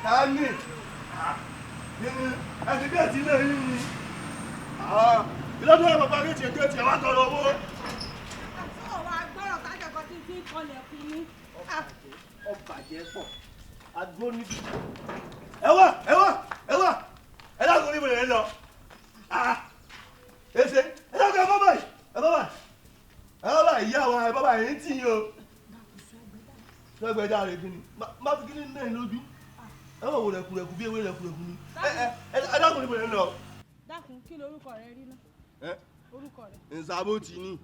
Tani, àti bí àti ilé yìí ni. Ìlọ́dún ẹ̀rọ bàbá méjì ẹgbẹ́ tí ẹ wá tọrọ owó. Ọ̀rọ̀ agbọ́rọ̀ kájọ̀kọ́ tí tí kọlẹ̀ fún mi. Ọbàjẹ́ pọ̀, adúró níbi. Ẹ wá, ẹ dákun níbo lè lọ. Èsè, ẹ dákun ẹ bá báyìí, ìyá wa ẹ bá báyìí ń tì yín o. Sọ́gbẹ́jà rẹ̀ kí ni? Má fi kí ni náà lójú. Ẹ wọ̀ wò rẹ̀kùrẹ̀kù bí ewé rẹ̀kùrẹ̀kù ni. Ẹ dákun níbo lè lọ. Dákun kí lorúkọ rẹ rí náà? Orúkọ rẹ? Nsàbòtì ni.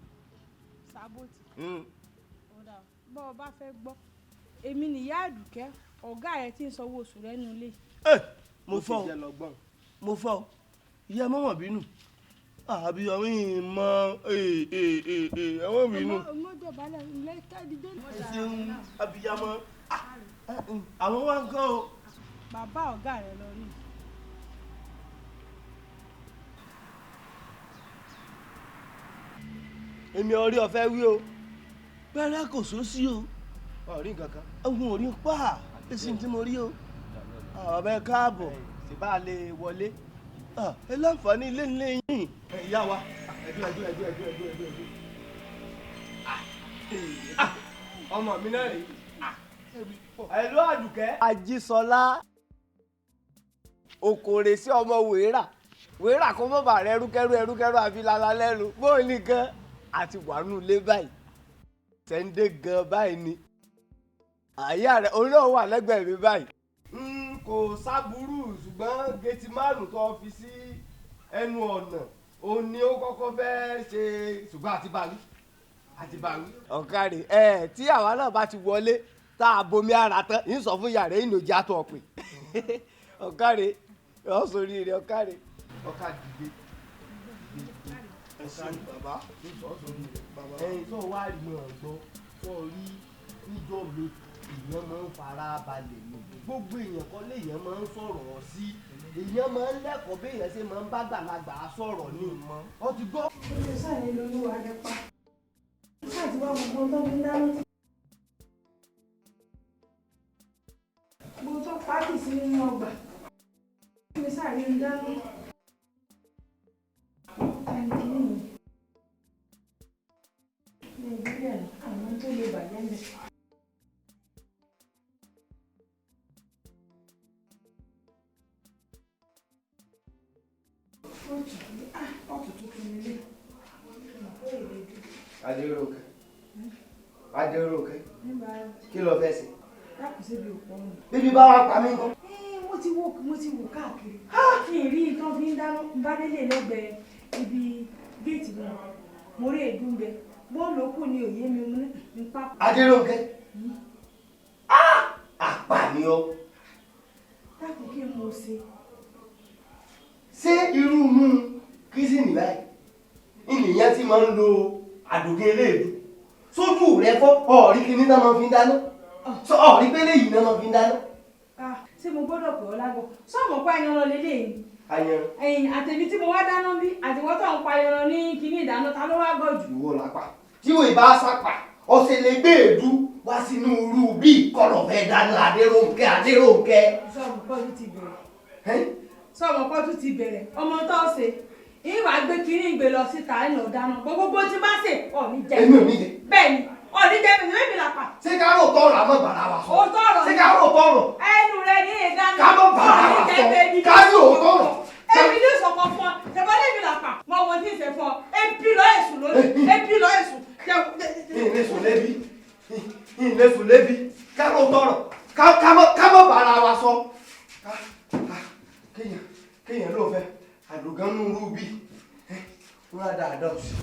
Sàbòtì. Ọ̀dà bọ́ ọ bá fẹ́ gbọ́. Èmi nìyá Àdùkẹ́, ọ̀gá rẹ tí ń sanwó oṣù rẹ nínú ilé. Mo fọ́ ọ. Ìyá mọ́mọ́ bínú. Àbí ọmọ yìí mọ ẹ̀wọ̀n bínú. Ọmọdé balẹ̀ ilé kẹ́ẹ̀dídé. Ẹ̀sìn abiyamọ. Àwọn wá ń kọ́ o. Bàbá ọ̀gá rẹ lọ rí. Èmi ọ̀rí ọ̀fẹ́ wí o. Pẹ́rẹ́ kò sósì o. Ọ̀rí nǹkan kan. Ohun ò rí pa. Èsì tí mo rí o. Ọ̀bẹ káàbọ̀. Sì bá lè wọlé. Ẹ láǹfààní ilé ńlé yín. Ìyá wa. Ẹ̀dú. Ọmọ mi náà rèé. Ẹ̀lú Àdùkẹ́. Ajísọlá. Òkòrè sí ọmọ wèérà kó mọ̀ bà rẹ ẹrúkẹ́rú àfi lala lẹ́nu. Bóò nìkan àti wàánú ilé báyìí. Sẹ́ńdé gan báyìí ni. Àyà rẹ̀ olóò wà lẹ́gbẹ̀ẹ́ mi báyìí. Kò sábúrú ṣùgbọ́n géètì márùn-ún tó fi sí ẹnu ọ̀nà òun ni ó kọ́kọ́ fẹ́ ṣe ṣùgbọ́n àti bàwí. Ọ̀kàrè tí àwa náà bá ti wọlé tá a bomi ara tán yìí sọ fún yàrá ìnòjì àtọ̀ ọ̀pẹ. Ọ̀kàrè ọ̀sọ̀rí rẹ̀ ọ̀kàrè. Ọ̀kàdìdé. Ẹ̀sìn bàbá ẹ̀yìn tó wá rí mọ̀ ọ̀gbọ́n tó rí níjọ́ mi èèyàn máa ń fara balẹ̀ ni gbogbo èèyàn kan léèyàn máa ń sọ̀rọ̀ sí èèyàn máa ń lẹ́kọ̀ọ́ bí èèyàn ṣe máa ń bá gbàlagbà sọ̀rọ̀ ní ìmọ̀ ọ ti gbọ́. Ó lè sáré lórí wa rẹ pa. Láti wá gbogbo tó fi dáná. Gbogbo tó pàtì sí nínú ọgbà. Ó lè sáré ń dáná. Nàìjíríà àwọn tó lè bàjẹ́ ń bẹ̀. Adéròkè. Kí ló fẹ́ ṣe? Dákùsẹ́ bí òpó ọ̀nà. Bíbí bá wá pa mí gan. Mo ti wò káàkiri. Kí n rí tán fi ń dáná bá délé lẹ́gbẹ̀ẹ́ ibi géètì náà. Mo rí èdú bẹ. Bọ́ọ̀lù òkú ni òye mi mú ní pápá. Adéròkè. Àpànìyàn. Dákùn kí n mo ṣe. Ṣé irú mú kíṣìnì báyìí? Ìnìyàn ti máa ń lo àdògé eléèdú. Sójú rẹ fọ́ ọ̀rí kíní náà máa fi ń dáná. Sọ ọ̀rí pélé yìí náà máa fi ń dáná. ṣé mo gbọ́dọ̀ pè ọ́ lágbo sọ́ọ̀mù pa ẹran lọ lélẹ́yìn. Ayan. ẹ̀yìn àtẹ̀mí tí mo wá dáná bí àtiwọ́ tó ń pa ẹran ní kíní ìdáná ta ló wá gọ̀ jù. Ìwọ lápá. Tí o ìbá sápà, ọ̀sẹ̀ lè gbé èédú wá sínú irú bí kọ̀lọ̀ fẹ́ dáná Adérónkẹ́. Sọ́ọ̀mù pọ́jú ti bẹ̀rẹ̀. Sọ́ọ̀mù pọ́jú ti bẹ̀rẹ̀. Ọmọ tó ṣe. Ìwà gbé kíní ìgbé lọ síta ẹ̀ lọ dáná. Gbogbo tí bá ṣe ọ̀ní jẹ. Èmi ò ní jẹ. Bẹ́ẹ̀ni, ọ̀ní jẹ bèbí làpà. Ṣé ká rò tọrọ àmọ́ bàrà wa sọ? Ó tọrọ. Ṣé ká rò tọrọ? Ẹnu rẹ̀ ní ìdáná. Ká mọ̀ bàrà wa sọ. Ká ní òótọ́rọ̀. Èmi ní ìsọ̀kan fún ọ. Ṣèbá lèmi làpà. Mo wọ tí ì ṣe fún ọ. Ebi lọ èṣù lónìí. Ebi lọ èṣù. Ìlẹ́sùn lébi. Ká rò tọrọ. Ká mọ̀ bàrà wa sọ. Kéèyàn ló fẹ́ àdùgánú rúbí. Wọ́n á dáadáa sí.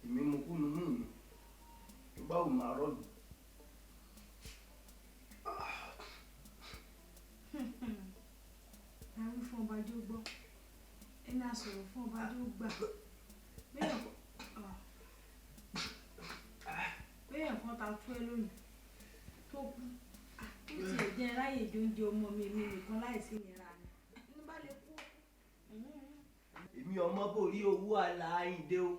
Èmi mo kú nínú mi. Báwo máa rọ́ọ̀lù? Àwọn fún ọba jó gbọ́. Ẹni àsọ̀rọ̀ fún ọba jó gbà. Béèyàn kan ta tú ẹ lónìí tó kú. Ó ti ẹ̀jẹ̀ ráyè jóúnjẹ ọmọ mi nìkan láìsí ìnira ni. Ní bá lè kú. Èmi ọmọ borí owó aláìndé o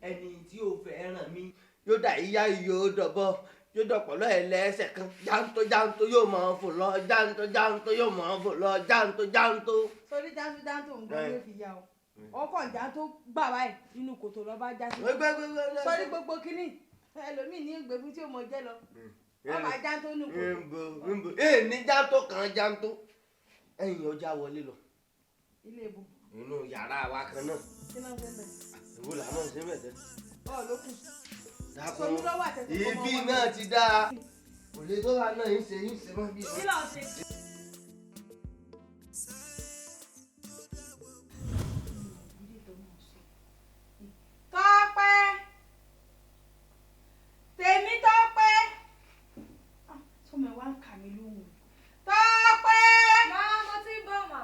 ẹni tí ó fẹ́ ràn mí yóò dà yíyá yóò dọ̀bọ̀ yóò dọ̀pọ̀lọ́ ẹlẹ́sẹ̀ kan jántó yóò máa fò lọ jántó yóò máa fò lọ jántó. Sórí jántó nǹkan ló fi ya o. Ọkọ̀ jántó gbà báyìí nínú kòtò lọ bá já sí. Sórí gbogbo kínní ẹlòmíì ní ìgbèbú tí ó mọ jẹ́ lọ. Ọba jántó nù kòtò. Ní jántó kan jántó ẹ̀yìn ọjà wọlé lọ. Ilé ìbò. Inú yàrá wa kan náà. Kí náà fẹ́ bẹ̀? Ìwọ làwọn ṣe bẹ̀ tẹ́. Ló kù. Dákun ibi náà ti dáa. Òlé tó wà náà ń ṣe mọ́ bí. Kí ló ṣe? Tọ́pẹ́! Tèmi Tọ́pẹ́! Sọ́mọ ẹ̀ wá ń kà mí lóhùn. Tọ́pẹ́! Máa mo ti ń bọ̀ mà.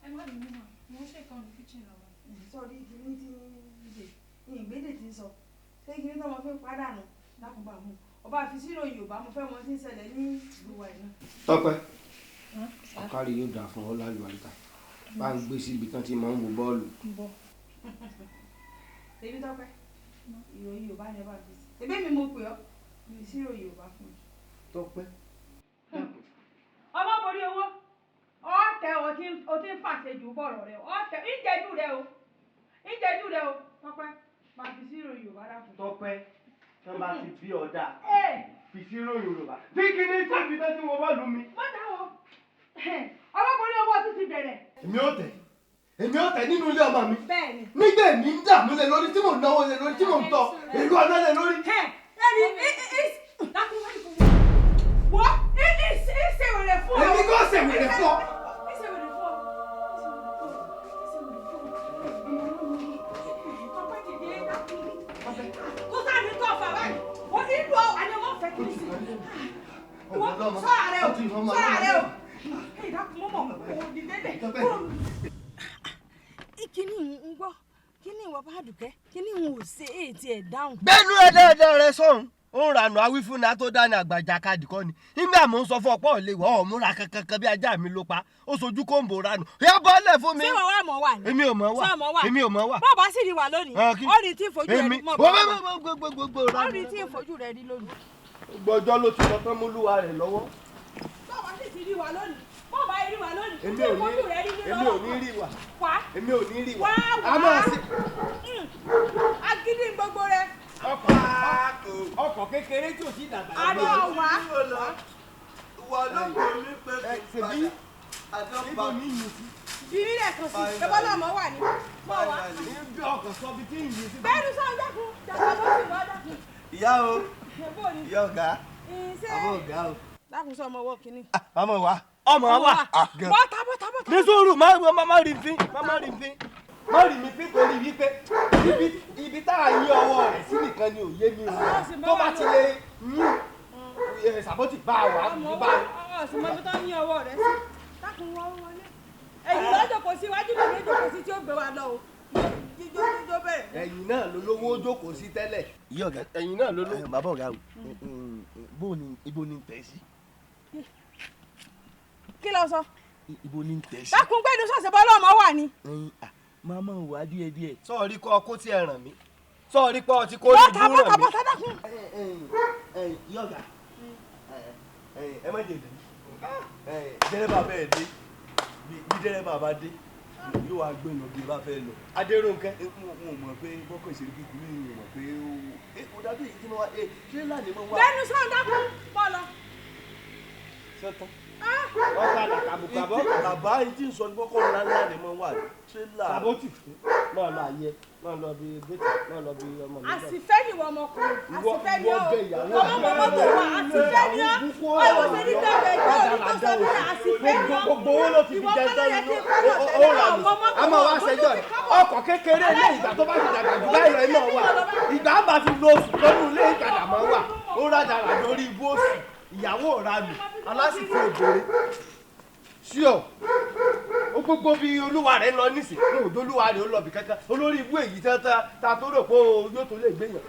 Ẹ má bínú mà, mo ń ṣèkan ní kíchìn lọ́wọ́. Sọ́ọ́rí ìdílé tí ìgbédè ti ń sọ. Ṣé kí ní tọ́mọ fi ń pàdánù? Dákùnbà mú. Ọba àfi sírò Yorùbá mo fẹ́ mọ tí ń ṣẹlẹ̀ ní ìlú wa yìí náà. Tọ́pẹ́. Ọ̀kárí yóò dà fún ọ lálùbáríkà. Bá ń gbé síbi tán tí máa ń wo bọ́ọ̀lù. Tèmi Tọ́pẹ́. Ìròyìn Yorùbá ni ẹ bá fi sí. Ebí mi mo pè ọ́. Mi sírò Yorùbá fún mi. Tọ́pẹ́. Ọmọ borí owó. Ọ̀tẹ̀ o ti ń fàṣejù bọ̀rọ̀ rẹ. Ọ̀tẹ̀ ìjẹ́jú rẹ o. Tọ́pẹ́. Máa fi sírò Yorùbá dákun. Tọ́pẹ́ tí wọ́n bá ti bí ọ̀dà fi sírò Yorùbá. Bí kíní sábì tó ti wọ bọ́ọ̀lù mi. Mọ́tà wo? Ọmọ borí owó tún ti bẹ̀rẹ̀. Èmi ò tẹ̀ nínú ilé ọmọ mi. Bẹ́ẹ̀ni. Nígbà èmi ń dààmú lé lórí tí mò ń náwó lé lórí tí mò ń tọ́ èrò ọ̀nà lé lórí. Wọ́n ìṣèwèrè fún ọ. Èmi kò ṣèwèrè fún ọ. Ìṣèwèrè fún ọ. Tọ́pẹ́ dìde dákun. Kó sáà ní tọ́ fà báyìí. Wọ́n ní ìlú àní ọmọ fẹ́ kí ní sí. Sọ́ra rẹ o. Ìdákun mọ́mọ́ kò dìde dẹ̀. Kíní ń gbọ́, kíní ìwọ bá dùkẹ́, kíní ń ò ṣe ètí ẹ̀ dáhùn. Gbẹ́nu ẹ̀dẹ́ẹ̀dẹ́ rẹ sọ̀hún. Ó ń ranù awífúnni tó dání àgbàjà kadì kọ́ ni. Nígbà mò ń sọ fún ọ̀pọ̀ òlè wọ́ ọ̀múra kankan bí ajá mi ló pa. Ó sojú kóńbò ranù. Yá bọ́ọ̀lẹ̀ fún mi. Ṣé wọ́n wà mọ́ wà ní? Èmi ò mọ̀ wà. Èmi ò mọ̀ wà. Bọ́ọ̀ bá sì rí wà lónìí. Ó rí tí ìfojú rẹ̀ rí mọ̀ bọ́. Ó rí tí ìfojú rẹ̀ rí lónìí. Gbọ́jọ́ ló ti lọ tán mólúwa rẹ̀ lọ́wọ́. Bọ́ọ̀ bá sì ti rí wà lónìí. Bọ́ọ̀ bá rí wà lónìí. Èmi ò ní rí wà. Wá. Èmi ò ní rí wà. Wá. Agídí gbogbo rẹ̀. Ọkọ̀ kékeré tí ò sí dàgbà. Àná wá. Wà ló kò ní pé Ṣèbí níbo ní ìyìn sí? Ìrí rẹ̀ kan sí. Ẹbọ́ náà mọ́ wà ní. Mọ́ wá. Níbi ọkọ̀ sọ bí tí ìyìn sí. Bẹ́ẹ̀ni sọ dákun. Jàpá ló sì lọ dákun. Ìyá o. Ẹbọ́ ni. Ìyá ọ̀gá. Àbọ̀ ọ̀gá o. Dákun sọ ọmọ ọwọ́ kìíní. Ọmọ wa. Bọ́tà. Ní sùúrù má rí fín. Má rí mi fín torí wípé ibi tá a yí ọwọ́ rẹ̀ sí nìkan ni òye mi o. Tó bá ti lè yín sàbọ́tì bá a wà. Ọmọ wa ọ̀sìn mọ́bí tó ń yí ọwọ́ rẹ̀ sí. dákun wọ́n wọlé. ẹ̀yin lọ́jọ́ kò sí iwájú lè ní ìjòkó sí tí ó gbé wa lọ o jíjó bẹ̀rẹ̀. ẹ̀yin náà ló lówó jókòó sí tẹ́lẹ̀. ìyá ọ̀gá ẹ̀yin náà ló lówó. bàbá ọ̀gá o ibo ni tẹ̀ sí. kí ló sọ. ibo ni tẹ̀ sí. dákun gbẹ́nu sọ̀sẹ̀ bọ́lá ọmọ wà ní. máa máa wà díẹ̀díẹ̀. sọ́ọ̀rí kọ́ kó tiẹ̀ ràn mí sọ́ọ̀rí pọ́ ti kó ní ìdúró ràn mí. bọ́tà dákun. ìyá ọ̀gá ẹ má jèdè dẹ́rẹ́bà bẹ́ẹ̀ dé bí dẹ́rẹ́bà bá dé yóò wá gbé lọ bí bá fẹ́ lọ. Adérónkẹ́. mo mọ̀ pé bọ́kọ̀ ìṣèlú kíkú ní ìmọ̀ pé ó dábí èyí tí mo wá tírélà ni mo wá. gbẹ́nu sọ̀n dákun bọ́ lọ. sọ́tàn wọ́n padà kàbùkàbọ̀. bàbá yìí tí ń sọ ní bọ́kọ̀ ńláńlá ni mo wà tírélà. sàbótì máa lọ ayẹ máa lọ bí gbẹ́tì máa lọ bí ọmọ mi. àsìfẹ́ ni wọ́n ọmọkùnrin àsìfẹ́ ni ó ọmọ mọ́tò wa àsìfẹ́ ni ó ọ̀rọ̀ ṣe ní bẹ́ẹ̀ ìjọ òní tó sọ pé àsìfẹ́ ni ó gbogbo owó ló ti fi jẹ sẹ́yìn ó rà mí. a máa wá ṣẹjọ́ ni ọkọ̀ kékeré ní ìgbà tó bá ti dàgbà jù báyìí rẹ̀ náà wà ìgbà bá fi lo oṣù lọ́nù ilé ìtajà máa wà ó rájà rà lórí ibú oṣù ìyàwó rà mí alásìkò òbèrè ṣíọ ó gbogbo bí olúwa rẹ̀ lọ nísìn ní òjò olúwa rẹ̀ ó lọ bí kankan olórí ibú èyí ta tó rò pé yóò tó lè gbéyàn.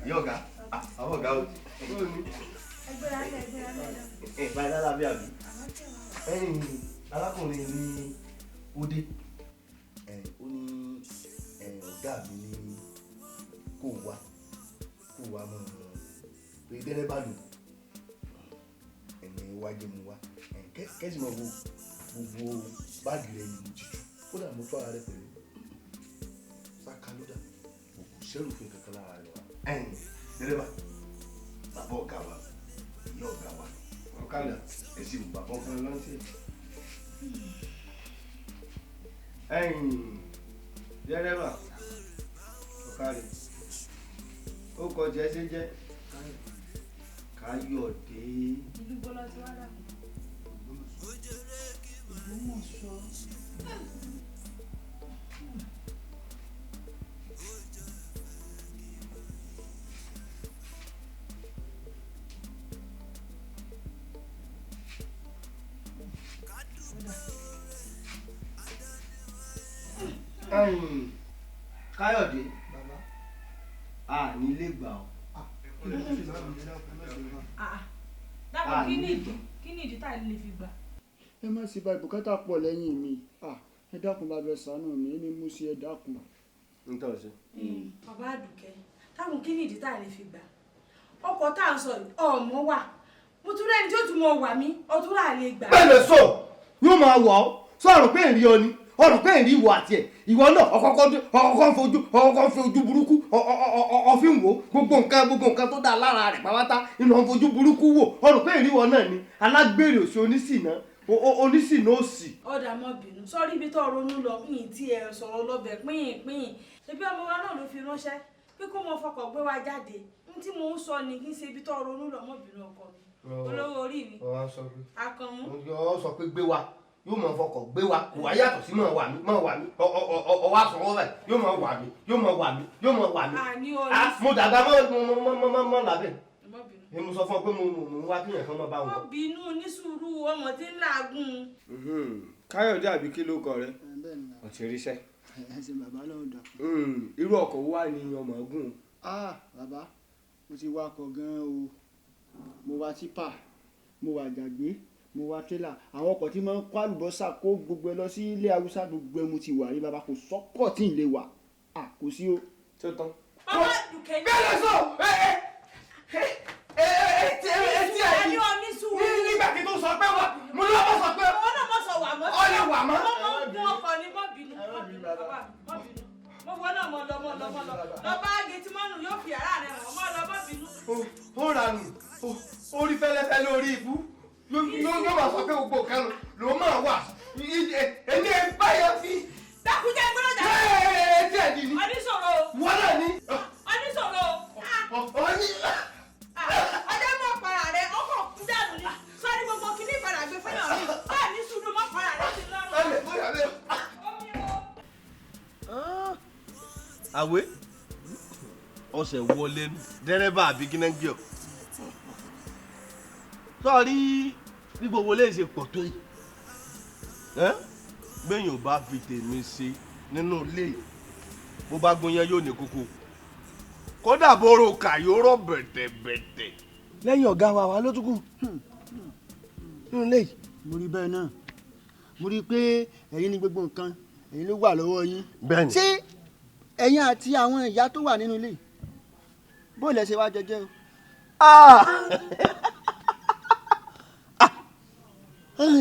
Yoga, àwọn ọ̀gá o. Báyìí lára bí àbí. Arákùnrin ní Ode. Ó ní ọ̀gá mi ní kó wá mọ́ pé dẹ́rẹ́ bá lò. Wájú mu wá. Kẹ́sì mọ̀ gbogbo báàgì rẹ̀ ni mo ti jù. Kódà mo tó ara rẹ̀ pẹ̀lú. Sáka ló dà. Òkú sẹ́rù fún kankan lára rẹ̀ wá. Dẹ́rẹ́bà bàbá ọ̀gá wa ìyá ọ̀gá wa ọ̀kadà ẹ̀sìn bàbá ọ̀gá lọ́sẹ̀. Dẹ́rẹ́bà ọ̀kadà ó kọjá ẹsẹ̀ jẹ́ Káyọ̀dé. ìdúgbò lọ sí wàhálà Ògbómọ̀ṣọ́. Káyọ̀dé a ní ilé gbà ọ́. dákun kí ni ìdí tá a lè fi gbà. ẹ má sì bá ìbùkátà pọ̀ lẹ́yìn mi ẹ dákun bá bẹ ṣàánú mi ní mú sí ẹ dákun. Ntọ́sí. bàbá Àdùkẹ́ táwọn kí ni ìdí tá a lè fi gbà ọkọ̀ tá à ń sọ ọmọ wà mo tún rẹ́ni tí ó tún mọ wà mí ọtún rà lè gbà. bẹ́ẹ̀ lè sọ yóò máa wọ̀ ọ́ sọ̀rọ̀ pé ìrì ọ ni ọ̀rọ̀ pé ìrì ìwọ àti ẹ̀ ìwọ náà ọkọ̀ọ̀kan fi ojú burúkú ọ̀fin wò gbogbo nǹkan tó dáa lára rẹ̀ pàwátá inú ọ̀n fojú burúkú wò ọ̀rọ̀ pé ìrì ìwọ náà ni alágbèrè òsì onísìnà òsì. ọ̀dà mọ́ bínú sọ́rí ibi tó ronú lọ yìí tí ẹ sọ̀rọ̀ lọ́bẹ̀ pín ṣebí ọmọ wa náà ló fi ránṣẹ́ pé kó mọ fọkàn gbé wa jáde ní tí mò ń sọ ni kí n ṣe ibi tó ronú lọ mọ́ bínú ọkọ mi olówó orí mi Àkànmú. ọ sọ pé gbé wa yóò máa fọkọ̀ gbé wa kò wá yàtọ̀ sí máa wà mí ọwọ́ àsọwọ́ báyìí yóò máa wà mí yóò máa wà mí mo dàgbà mọ́ làbẹ́ ni mo sọ fún ọ pé mo ń wá kíyàn kan máa bá wọn. ó bínú ní sùúrù ọmọ tí ń làágùn. Káyọ̀dé àbí kí ló kọ rẹ ó ti ríṣẹ́. ẹsẹ̀ bàbá lọ́wọ́ dà. irú ọkọ̀ wà ní ọmọ ọgùn. Bàbá mo ti wakọ̀ gan-an o mo wa tipa mo wa jàgbé mo wa tírélà àwọn ọkọ̀ tí máa ń kó àlùbọ́sà kó gbogbo ẹ lọ sí ilé haúsá gbogbo ẹ mo ti wà rí bàbá kò sọ́kọ̀ tí ì lè wà kò sí o. tó tán. bàbá dùkẹ́ ní. bẹ́ẹ̀ sọ etí ẹ̀ ní nígbà tí tó sọ pé wà mo lọ́ bọ́ sọ pé ọ lè wà mọ́. ọmọ ọkọ ni mọ́ bínú mo wọ́n náà mọ́ lọ lọ́ba gẹ̀tì mọ́nù yóò fi ara rẹ̀ hàn mọ́ lọ mọ́ bínú. ó ranù orí fẹ́lẹ́fẹ́ lórí ibú yóò máa sọ pé gbogbo kan ló máa wà èmi ẹ̀ báyọ̀ fi. dákúnjẹ́ gbọ́dọ̀ jà. etí ẹ̀ di ni. oníṣòro. wọ́n náà ní. oníṣòro. ọjọ́ mọ̀ para rẹ̀ ọkọ̀ kú dànù ni sọ́ni gbogbo kìíní ìpadà gbé fún yàrá báà ní sùúrù mọ́ para rẹ̀ ti lọ́rùn. àwẹ̀ ọ̀sẹ̀ wọlé nù dẹ́rẹ́bà àbí gínángíọ̀ sọ́ọ́rí bí gbogbo lè ṣe pọ̀ tó yìí gbẹ̀yìn ò bá fi tèmi ṣe nínú ilé bó bá gbóyan yóò ní kókó kódà bóró kà yóò rọ̀ bẹ̀tẹ̀bẹ̀tẹ̀ lẹ́yìn ọ̀gá wa ló tún kù nínú ilé yìí. mo rí bẹ́ẹ̀ náà mo rí i pé ẹ̀yin ní gbogbo nǹkan ẹ̀yin ló wà lọ́wọ́ yín. bẹ́ẹ̀ni. ṣé ẹ̀yin àti àwọn ìyá tó wà nínú ilé bó lẹ ṣe wá jẹjẹ o.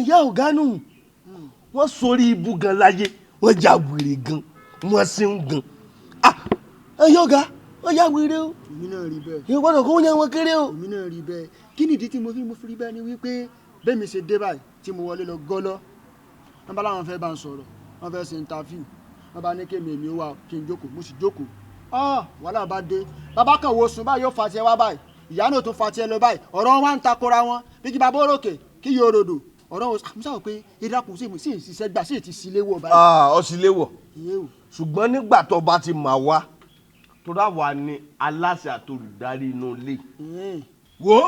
ìyá ọ̀gá nù wọ́n sórí ibú gan láyé wọ́n já wèrè gan wọ́n sì ń gan. ìyá ọ̀gá wọ́n já wèrè o. èmi náà rí bẹ́ẹ̀. ìyá gbọ́dọ̀ kó yẹn wọn kéré o. èmi náà rí bẹ́ẹ̀ kí nìdí tí mo fi rí bẹ́ẹ̀ ni wípé bẹ́ẹ̀ mi ṣe dé báyìí tí mo wọlé lọ gọ́lọ́ wọ́n bá láwọn fẹ́ bá ń sọ̀rọ̀ wọ́n fẹ́ ṣe interview wọ́n bá ní kémi èmi wà kí n jókòó mo sì jókòó wàhálà bá dé bàbá kan wo sùn báyìí yóò fa tiẹ̀ wá báyìí ìyá náà tún fa tiẹ̀ lọ báyìí ọ̀rọ̀ wọn ń takora wọn bí kí bàbá òròkè kí yóò rodò ọ̀rọ̀ wọn àmì sáwọ́ pé ìdákùn sí ìṣiṣẹ́ gbà sí ti sílé wọ̀ báyìí. ọ sílé wọ̀ ṣùgbọ́n nígbà tó bá ti mà wá tó dá wà ní aláṣẹ àtolùdarí inú ilé wo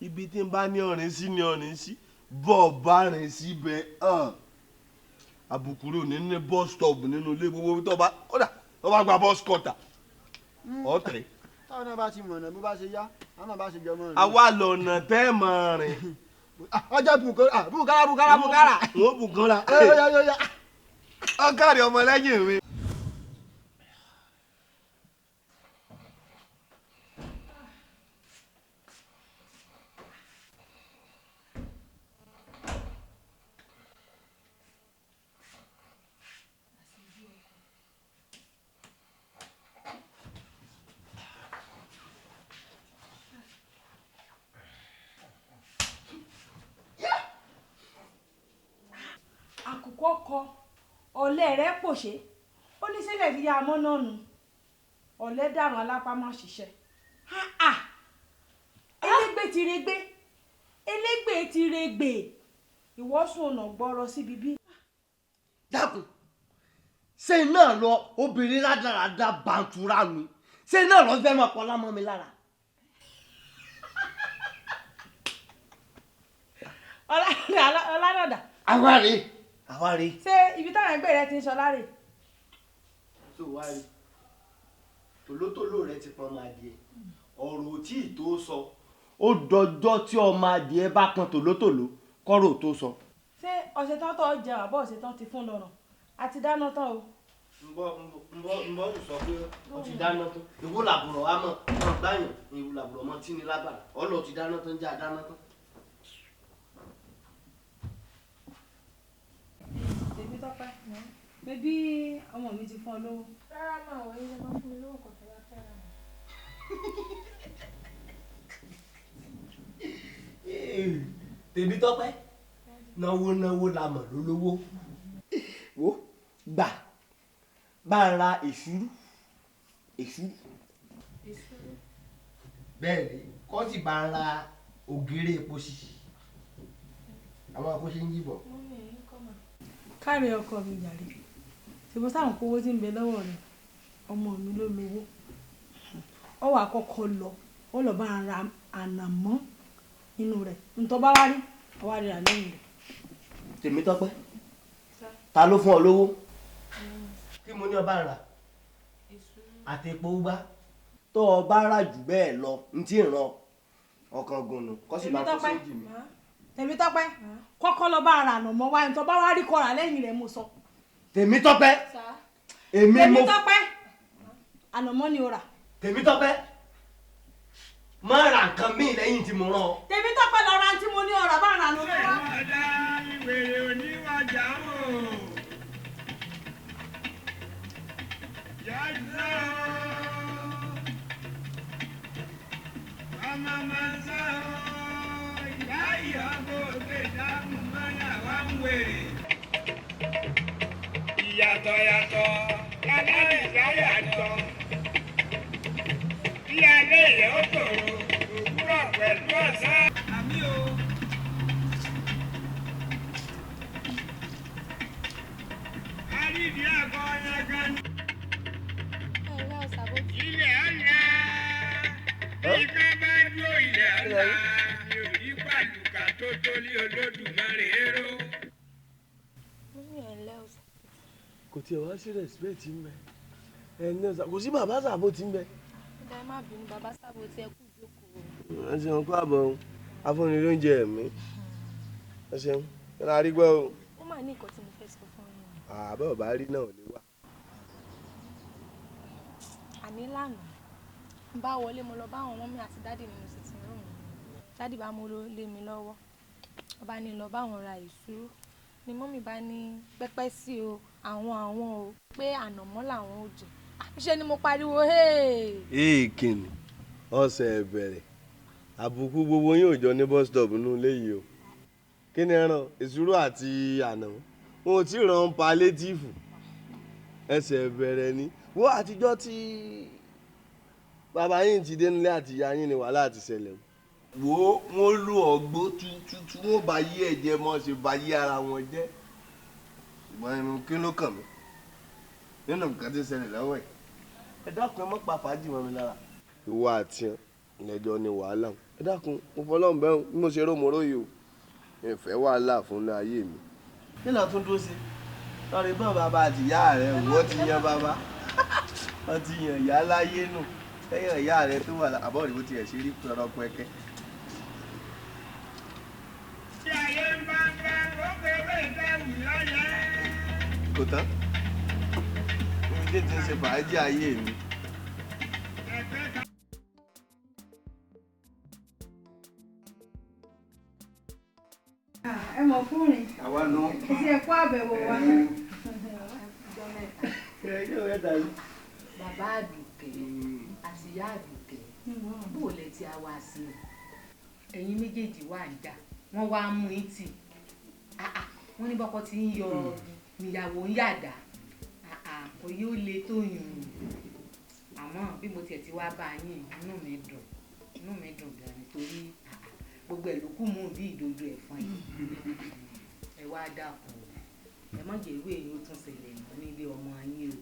ibi tí n bá ní ọ̀rìn sí ní ọ̀rìn sí bọ́ọ̀ bá rìn síbẹ̀ àbùkù rò ní bus stop nínú ilé gbogbo tó bá kódà tó bá gba bus cutter ọ̀tẹ̀. táwọn náà bá ti mọ̀nà bó bá ṣe yá àwọn náà bá ṣe jọmọ rìn. àwa lọ̀nà tẹ́ mọ̀ rìn. ọjọ́ bùkárà. wọ́n bùkárà. ọ̀gáàrí ọmọlẹ́yìn mi. àkùkọ kọ ọ̀lẹ rẹ̀ pòṣé ó ní sílẹ̀ fi ya amọ́ náà nù ọ̀lẹ dàrún alápámọ́ ṣiṣẹ́ elégbè ti regbè ìwọ́sùn ọ̀nà gbọ́rọ̀ síbi bí. dákun ṣé náà lọ obìnrin rádaràda bàǹtúrà mi ṣé náà lọ fẹ́ máa pọ́nlá mọ́ mi lára. ọlánàdà. àwárí. ṣé ibi táwọn ẹgbẹ́ rẹ ti ń sọ láre. tó wá rí tòlótòló rẹ ti pọn ọmọ adìẹ ọ̀rọ̀ tí ì tó sọ ó dọjọ́ tí ọmọ adìẹ bá pọn tòlótòló kọ́rọ̀ tó sọ. ṣé ọ̀sẹ̀ tán tó jẹun àbọ̀ ọ̀sẹ̀ tán ti fún lọ́rùn àti dáná tán o. ń bọ́ sọ pé ó ti dáná tán ìwọ làbùrọ̀ wa mọ̀ ọ́ gbáyàn ìwọ làbùrọ̀ mọ́ tí ní lágbára ọlọ́ọ̀ ti dáná tán jẹ́ àdáná tán. tèmi tọ́pẹ́ bébí ọmọ mi ti fún ọ lówó. rárá máa wọ ilé máa fún mi lówó kan tó bá fẹ́ràn mi. tèmi tọ́pẹ́ náwó la mọ̀ lólówó wo gbà bá ń ra èṣúrú bẹ́ẹ̀ ni kọ́ sì bá ń ra ògèrè epo sí àwọn akóṣe ń yíbọ̀. káre ọkọ mi jàre ṣùgbọ́n sáwọn kówó tí ń bẹ lọ́wọ́ rẹ̀ ọmọ mi ló lówó ọ wà kọ́kọ́ lọ ó lọ bá ra ànàmọ́ inú rẹ̀ ntọ́ bá wá rí ọwá rí rà lẹ́yìn rẹ̀. Tèmítọ́pẹ́ ta ló fún ọ lówó kí mo ní ọba rà àti epo gbá tó ọba rà jù bẹ́ẹ̀ lọ n tí ì ràn ọkàn gùnù kọ́ sì máa kó séjì mi. Tèmítọ́pẹ́ kọ́kọ́ lọ bá ra ànàmọ́ wá ntọ́ bá wá rí kọ́ra lẹ́yìn rẹ̀ mo sọ. Tèmítọ́pẹ́ èmi mo Tèmítọ́pẹ́ ànàmọ́ ni o rà. Tèmítọ́pẹ́ má ra nǹkan míì lẹ́yìn tí mo rán ọ. Tèmítọ́pẹ́ lọ ra tí mo ní ọ̀rà bá ra lórí wa. ọ̀dà ìwèrè oníwàjà o. yàtọ̀ ọmọ màsà o ìyá ìyàwó gbèdá mọ́nà wà ń wèrè. ìyàtọ̀ yàtọ̀ kálárì láyàtọ̀ bí alẹ́ yẹn ó tòrò òwúrọ̀ pẹ̀lú ọ̀sán. àmì o. àrídì àgọ́ yẹn gan. ilẹ̀ ọ̀la ìfẹ́ bá dúró ilẹ̀ ọ̀la mi ò rí pàlùkà tó tó ní Olódùmarè èrò. kò tiẹ̀ wá sí rẹ̀sipẹ̀tì ń bẹ ẹni ọ̀sà kò sí bàbá sàbò tí ń bẹ. ẹ má bínú bàbá sábò tí ẹ kú ìjókòó. ẹ ṣeun kó àbọ̀ afúnni lóúnjẹ ẹ̀mí ẹ ṣeun kí la rí gbọ́ o. ó mà ní nǹkan tí mo fẹ́ sọ fún yín. àbẹ́ ọ̀bá rí náà lè wà. àní lánàá ń bá wọlé mo lọ bá àwọn ọmọ mi àti dádì nínú sitting room mi dádì bá mú lé mi lọ́wọ́ ọba ní lọ bá àwọn ra ìṣúrú ni mọ́mì bá ní pẹ́pẹ́ sí o àwọn o pé ànàmọ́ làwọn ò jẹ ṣe ni mo pariwo kìnnì ọ̀sẹ̀ bẹ̀rẹ̀ àbùkù gbogbo yín ò jọ ní bus stop nínú ilé yìí o kí ni ẹran ìṣúró àti ànàmọ́ wọn ò tí ì ràn palétífù ẹsẹ̀ bẹ̀rẹ̀ ni wo àtijọ́ tí bàbá yín ti dé nílé àti ìyá yín ni wàhálà ti ṣẹlẹ̀ wo wọn lu ọgbó tuntun wọn bá yí ẹ̀jẹ̀ mọ́ ṣe bá yí ara wọn jẹ́ ṣùgbọ́n inú kí ló kàn mí nínú nǹkan tí ń ṣẹlẹ̀ lọ́wọ́ ẹ̀ ẹ dákun ẹ mọ́ pa fàájì mọ́ mi lára. ìwọ àti ìlẹ́jọ́ ni wàhálà ẹ dákun mo fọlọ́run bẹ́ẹ̀ bí mo ṣe rómoró yìí o ìfẹ́ wàhálà fún ayé mi. kí ló tún dúró sí lọ́ọ̀rì bá bàbá àti ìyá rẹ̀ wọ́n ti yan bàbá wọ́n ti yan ìyá láyé nù lẹ́yìn ìyá rẹ̀ tó wà àbọ̀rì bó tiẹ̀ ṣe rí pẹ̀rọ pẹ́kẹ́. tí ayé ń bá ń bá ó fẹ́rẹ̀ dáwù lọ́yẹ̀. kò tán oúnjẹ ti ń ṣe fàájì ayé mi. ẹ mọ̀ fún mi àwa náà. ṣe ẹ̀kọ́ àbẹ̀wò wa. bàbá àdùkẹ́ àti ìyá àdùkẹ́ bó lẹ ti a wá sí i ẹ̀yin méjèèjì wà ń jà wọ́n wá mú ìtì wọ́n ní bọ́kọ tí ń yọ níyàwó ń yàdá kò yóò le tó yùn àmọ́ bí mo tiẹ̀ ti wá bá yín inú mi dùn gan nítorí gbogbo ẹ̀ ló kù mú bí ìdodo ẹ̀fọn yìí ẹ wá dákun ẹ mọ̀ jẹ́ ìwé yín ó tún ṣẹlẹ̀ mọ́ nílé ọmọ yín o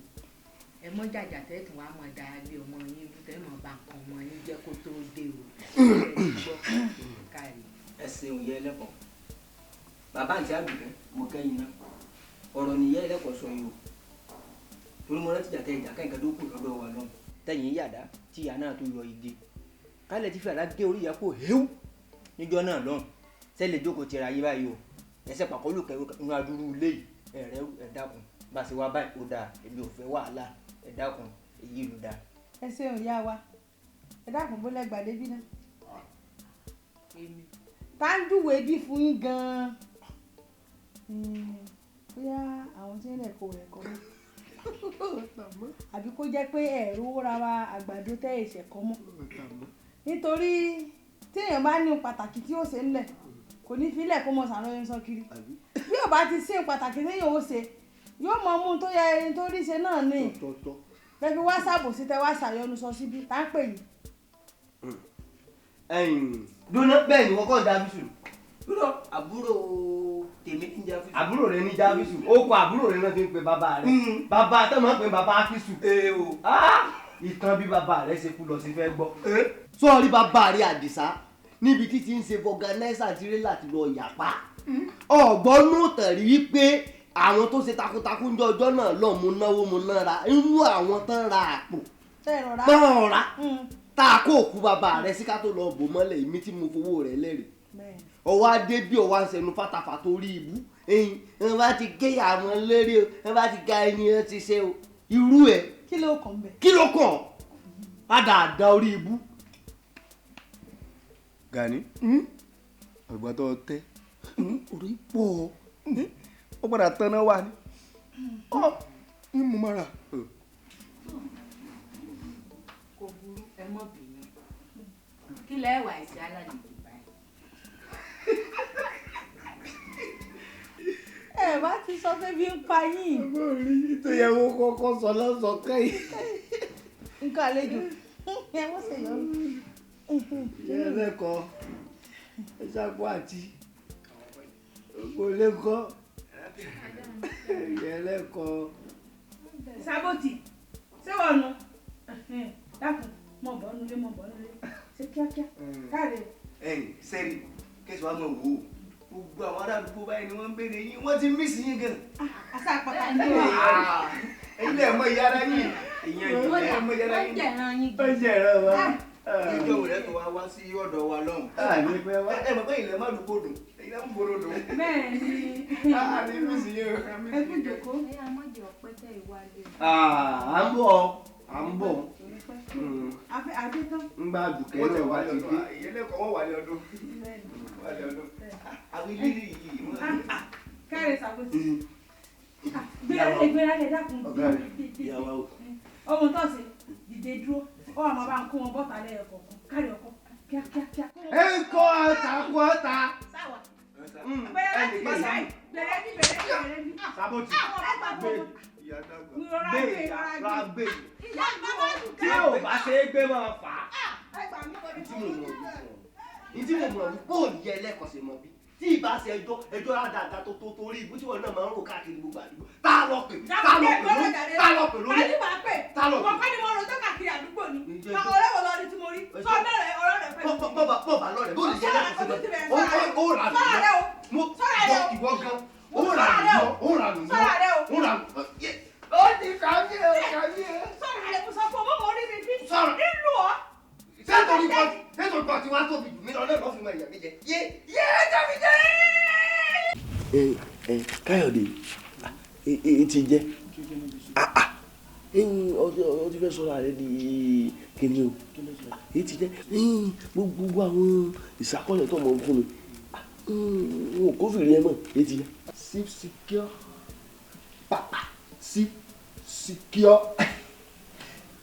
ẹ mọ̀ jàjà tẹ́tùn wá mọ̀ dáa lé ọmọ yín bú tẹ́ mọ̀ bá nǹkan ọmọ yín jẹ́ kó tó dé o ẹ gbọ́ kárí. ẹ ṣeun yẹ ẹlẹ́kọ̀ọ́ bàbá àti àbùkẹ́ mo kẹ́yìn náà ọ̀rọ̀ nìyẹ ẹlẹ́kọ̀ọ́ sọ yìí o torí mo rántí jàtẹ́ ìjà kẹ́kẹ́ tó kù lọ́dọ̀ wa lọ́hùn tẹ̀yìn yàdá tí ìyá náà tó yọ igi kálẹ̀ tí fìlà gé orí ìyá kó héwù níjọ́ náà lọ́hùn sẹ́lẹ̀ jókòó tẹ̀ra yé báyìí o ẹsẹ̀ pàkọ́ ló kẹ́rù inú adúrú ilé yìí ẹ̀rẹ́ ẹ̀dákun bá a ṣe wá báyìí ó dáa èmi ò fẹ́ wàhálà ẹ̀dákun èyí ló dáa. ẹ ṣeun ìyá wa ẹ dákun bó lẹ́gbàá débi náà. tá ń júwèé bí fún yín gan-an bóyá àwọn tí ń rẹ̀ kó rẹ̀ kọ́ mọ́ àbí kó jẹ́ pé ẹ̀rú ra wa àgbàdo tẹ́ ẹ̀ṣẹ̀ kọ́ mọ́ nítorí téèyàn bá ní pàtàkì tí ó ṣe ń lẹ̀ kò ní fílẹ̀ kó mọ sàrán sọ kiri bí ò bá ti sí pàtàkì téèyàn ó ṣe yóò mọ mú tó yẹ ẹni tó rí ṣe náà ní bẹ́ẹ̀ fi wá ṣàbòsí tẹ wá ṣàyọnu sọ síbí tá ń pè yín. dúró bẹ́ẹ̀ ni wọ́n kọ́ da bísù dúró àbúrò èmi ní jáfísù. àbúrò rẹ ní jáfísù ó kọ àbúrò rẹ náà fi ń pe bàbá rẹ bàbá tó máa ń pe bàbá áfísù. ìtàn bí bàbá rẹ ṣe kú lọ sí fẹ́ gbọ́. sọ́ọ́rí bàbá rẹ àdìsá níbi tí ti ń ṣe fọgànáísà tirẹ́là ti lọ yàpá ọ̀gbọ́n nù tẹ̀rí wípé àwọn tó ṣe takuntakun ní ọjọ́ náà lọ mú náwó mú nára irú àwọn tán ra àpò tán ra tá a kó òkú bàbá rẹ sí ká tó lọ bò mọ́lẹ̀ èmi tí mo fowó rẹ̀ lẹ́rìí ọwọ́ adé bí ọwọ́ àṣẹnu fàtàfà tó rí ibú ẹyin ẹ bá ti gé àwọn lérí o ẹ bá ti ga ẹni ẹ ti ṣe o irú ẹ kí ló kàn bẹ. kí ló kàn padà àdá orí ibú. Gani ọgbà tó tẹ orí pọ̀ ó padà tán náà wà ní ní mo mara. kò burú ẹ mọ̀ bínú kí lẹ́wà ìṣe alálejò báyìí. ẹ bá ti sọ pé bí ń pa yín. ọmọ rí tó yẹ wọ́n kọ́kọ́ sọ lọ́sọ̀ kẹ́yìn. nǹkan àlejò ẹ wọ́n ṣe yọ. ìyá ẹlẹ́kọ̀ọ́ ẹ ṣàpọ̀ àti kò lè kọ́ ìyá ẹlẹ́kọ̀ọ́. sábòtì ṣé wọ́n nu dákun mọ̀ bọ́ nulẹ̀ ṣe kíákíá káàdé. sẹ́rí kẹsàn-án wa máa wò ó gbogbo àwọn ará àdúgbò báyìí ni wọ́n ń béèrè yín wọ́n ti mí sí yín gan. àṣà àpàtà ní wa. ẹ̀yin lè mọ ìyá ara yín ìyẹn ìyá mọ ìyá ara yín. ó jẹ̀rọ wa. ìjọ òun rẹ̀ tó wá sí ọ̀dọ̀ wa lọ́hùn. ẹ mọ̀ pé ilẹ̀ má dùn kó dùn ẹ̀yin náà ń bolo dùn. bẹ́ẹ̀ ni. a ní mí sí yín o. ẹ kú jòkó. à ń bọ̀ àdé tán. ń gbà dùkẹ́ náà wá ti dé. ìyẹlẹ́kọ̀ọ́ wọ́n wà ní ọdún. àwọn ilé yìí. káàdé sábòtì. gbéra lè dákun. ọmọ tó ṣe dìde dúró ó wà máa bá ń kó wọn bọ́ta lẹ́yìn kọ̀ọ̀kan káàdé ọkọ kíákíá. ẹ ń kọ́ ọ̀tá. sáwà. bẹ̀rẹ̀ ní. sábòtì gbé tí ò bá ṣe é gbé máa fà á. ìdí mo mọ̀ wípé ò ní ẹlẹ́kọ̀ọ́ ṣe mọ̀ bí tí ìbá ṣe ẹjọ́ àdàdà tó torí ibú tí wọn náà máa ń rò káàkiri gbogbo àdúgbò tá a lọ pè lórí tá lọ pè. wọ́n kọ́ ni mo rò tó káàkiri àdúgbò ni ọ̀rẹ́ wo lọ́ọ́ ni tí mo rí sọ bẹ́ẹ̀ ọ̀rọ̀ rẹ̀ pẹ̀lú. bọ́ọ̀bà lọ́rẹ̀ bó lè jẹ́ ẹlẹ́kọ̀ọ́ ṣe mọ̀ ó rà mí lọ ìwọ gan ó rà mí lọ ó ti kàwé o. sọ̀rọ̀ rẹ̀ mo sọ fún ọmọ orí mi bí sọ̀rọ̀ nílùú ọ́. sẹ́tòrí kan tí wọ́n tóbi jù mí lọ lẹ́kọ̀ọ́ fi mọ ìyá mi jẹ yé jẹ́mi jẹ́. Káyọ̀dé ti jẹ́ ọ ti fẹ́ sọ̀rọ̀ rẹ di kíni o ti jẹ́ gbogbo àwọn ìsàkọ́lẹ̀ tó mọ̀ fún mi wọn kò fìrí ẹ mọ̀ ti jẹ́. Sip secure papa sip secure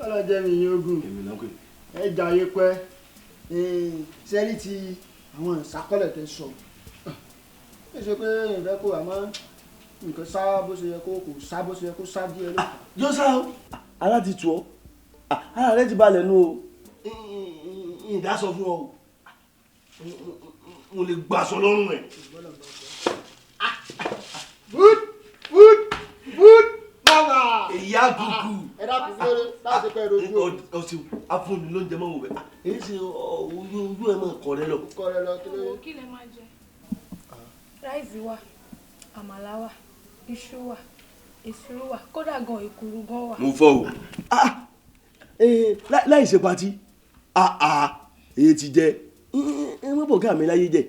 ọlọ́jẹ́ mi yín ogun ẹ jàyè pẹ́ sẹ́rí ti àwọn ìsàkọ́lẹ̀ tẹ sọ ẹ ṣe pé ìfẹ́ kó àmọ́ nǹkan sá bó ṣe yẹ kó kò sá bó ṣe yẹ kó sá díẹ̀ ló. yóò sá o ara ti tù ọ́ ara rẹ ti balẹ̀ nù o ìdásọ fún ọ mo lè gbàsọ lọ́rùn ẹ̀. Good mama. ìyá kúkú. ẹ dákun lórí láti pẹ́ rojú o. ọtí afúnni ló ń jẹ mọ́ wò bẹ́ẹ̀ èyí ṣe ojú ẹ̀ máa kọ̀ rẹ lọ. kọ́ rẹ lọ kí ló yẹ. kí lè máa jẹ ráìsì wà àmàlà wà iṣu wà èsúrú wà kódà gan èkuru gan wà. mo fọ o láì ṣe patí èyí ti jẹ ẹ mọ́ bọ̀ ká mi láyé jẹ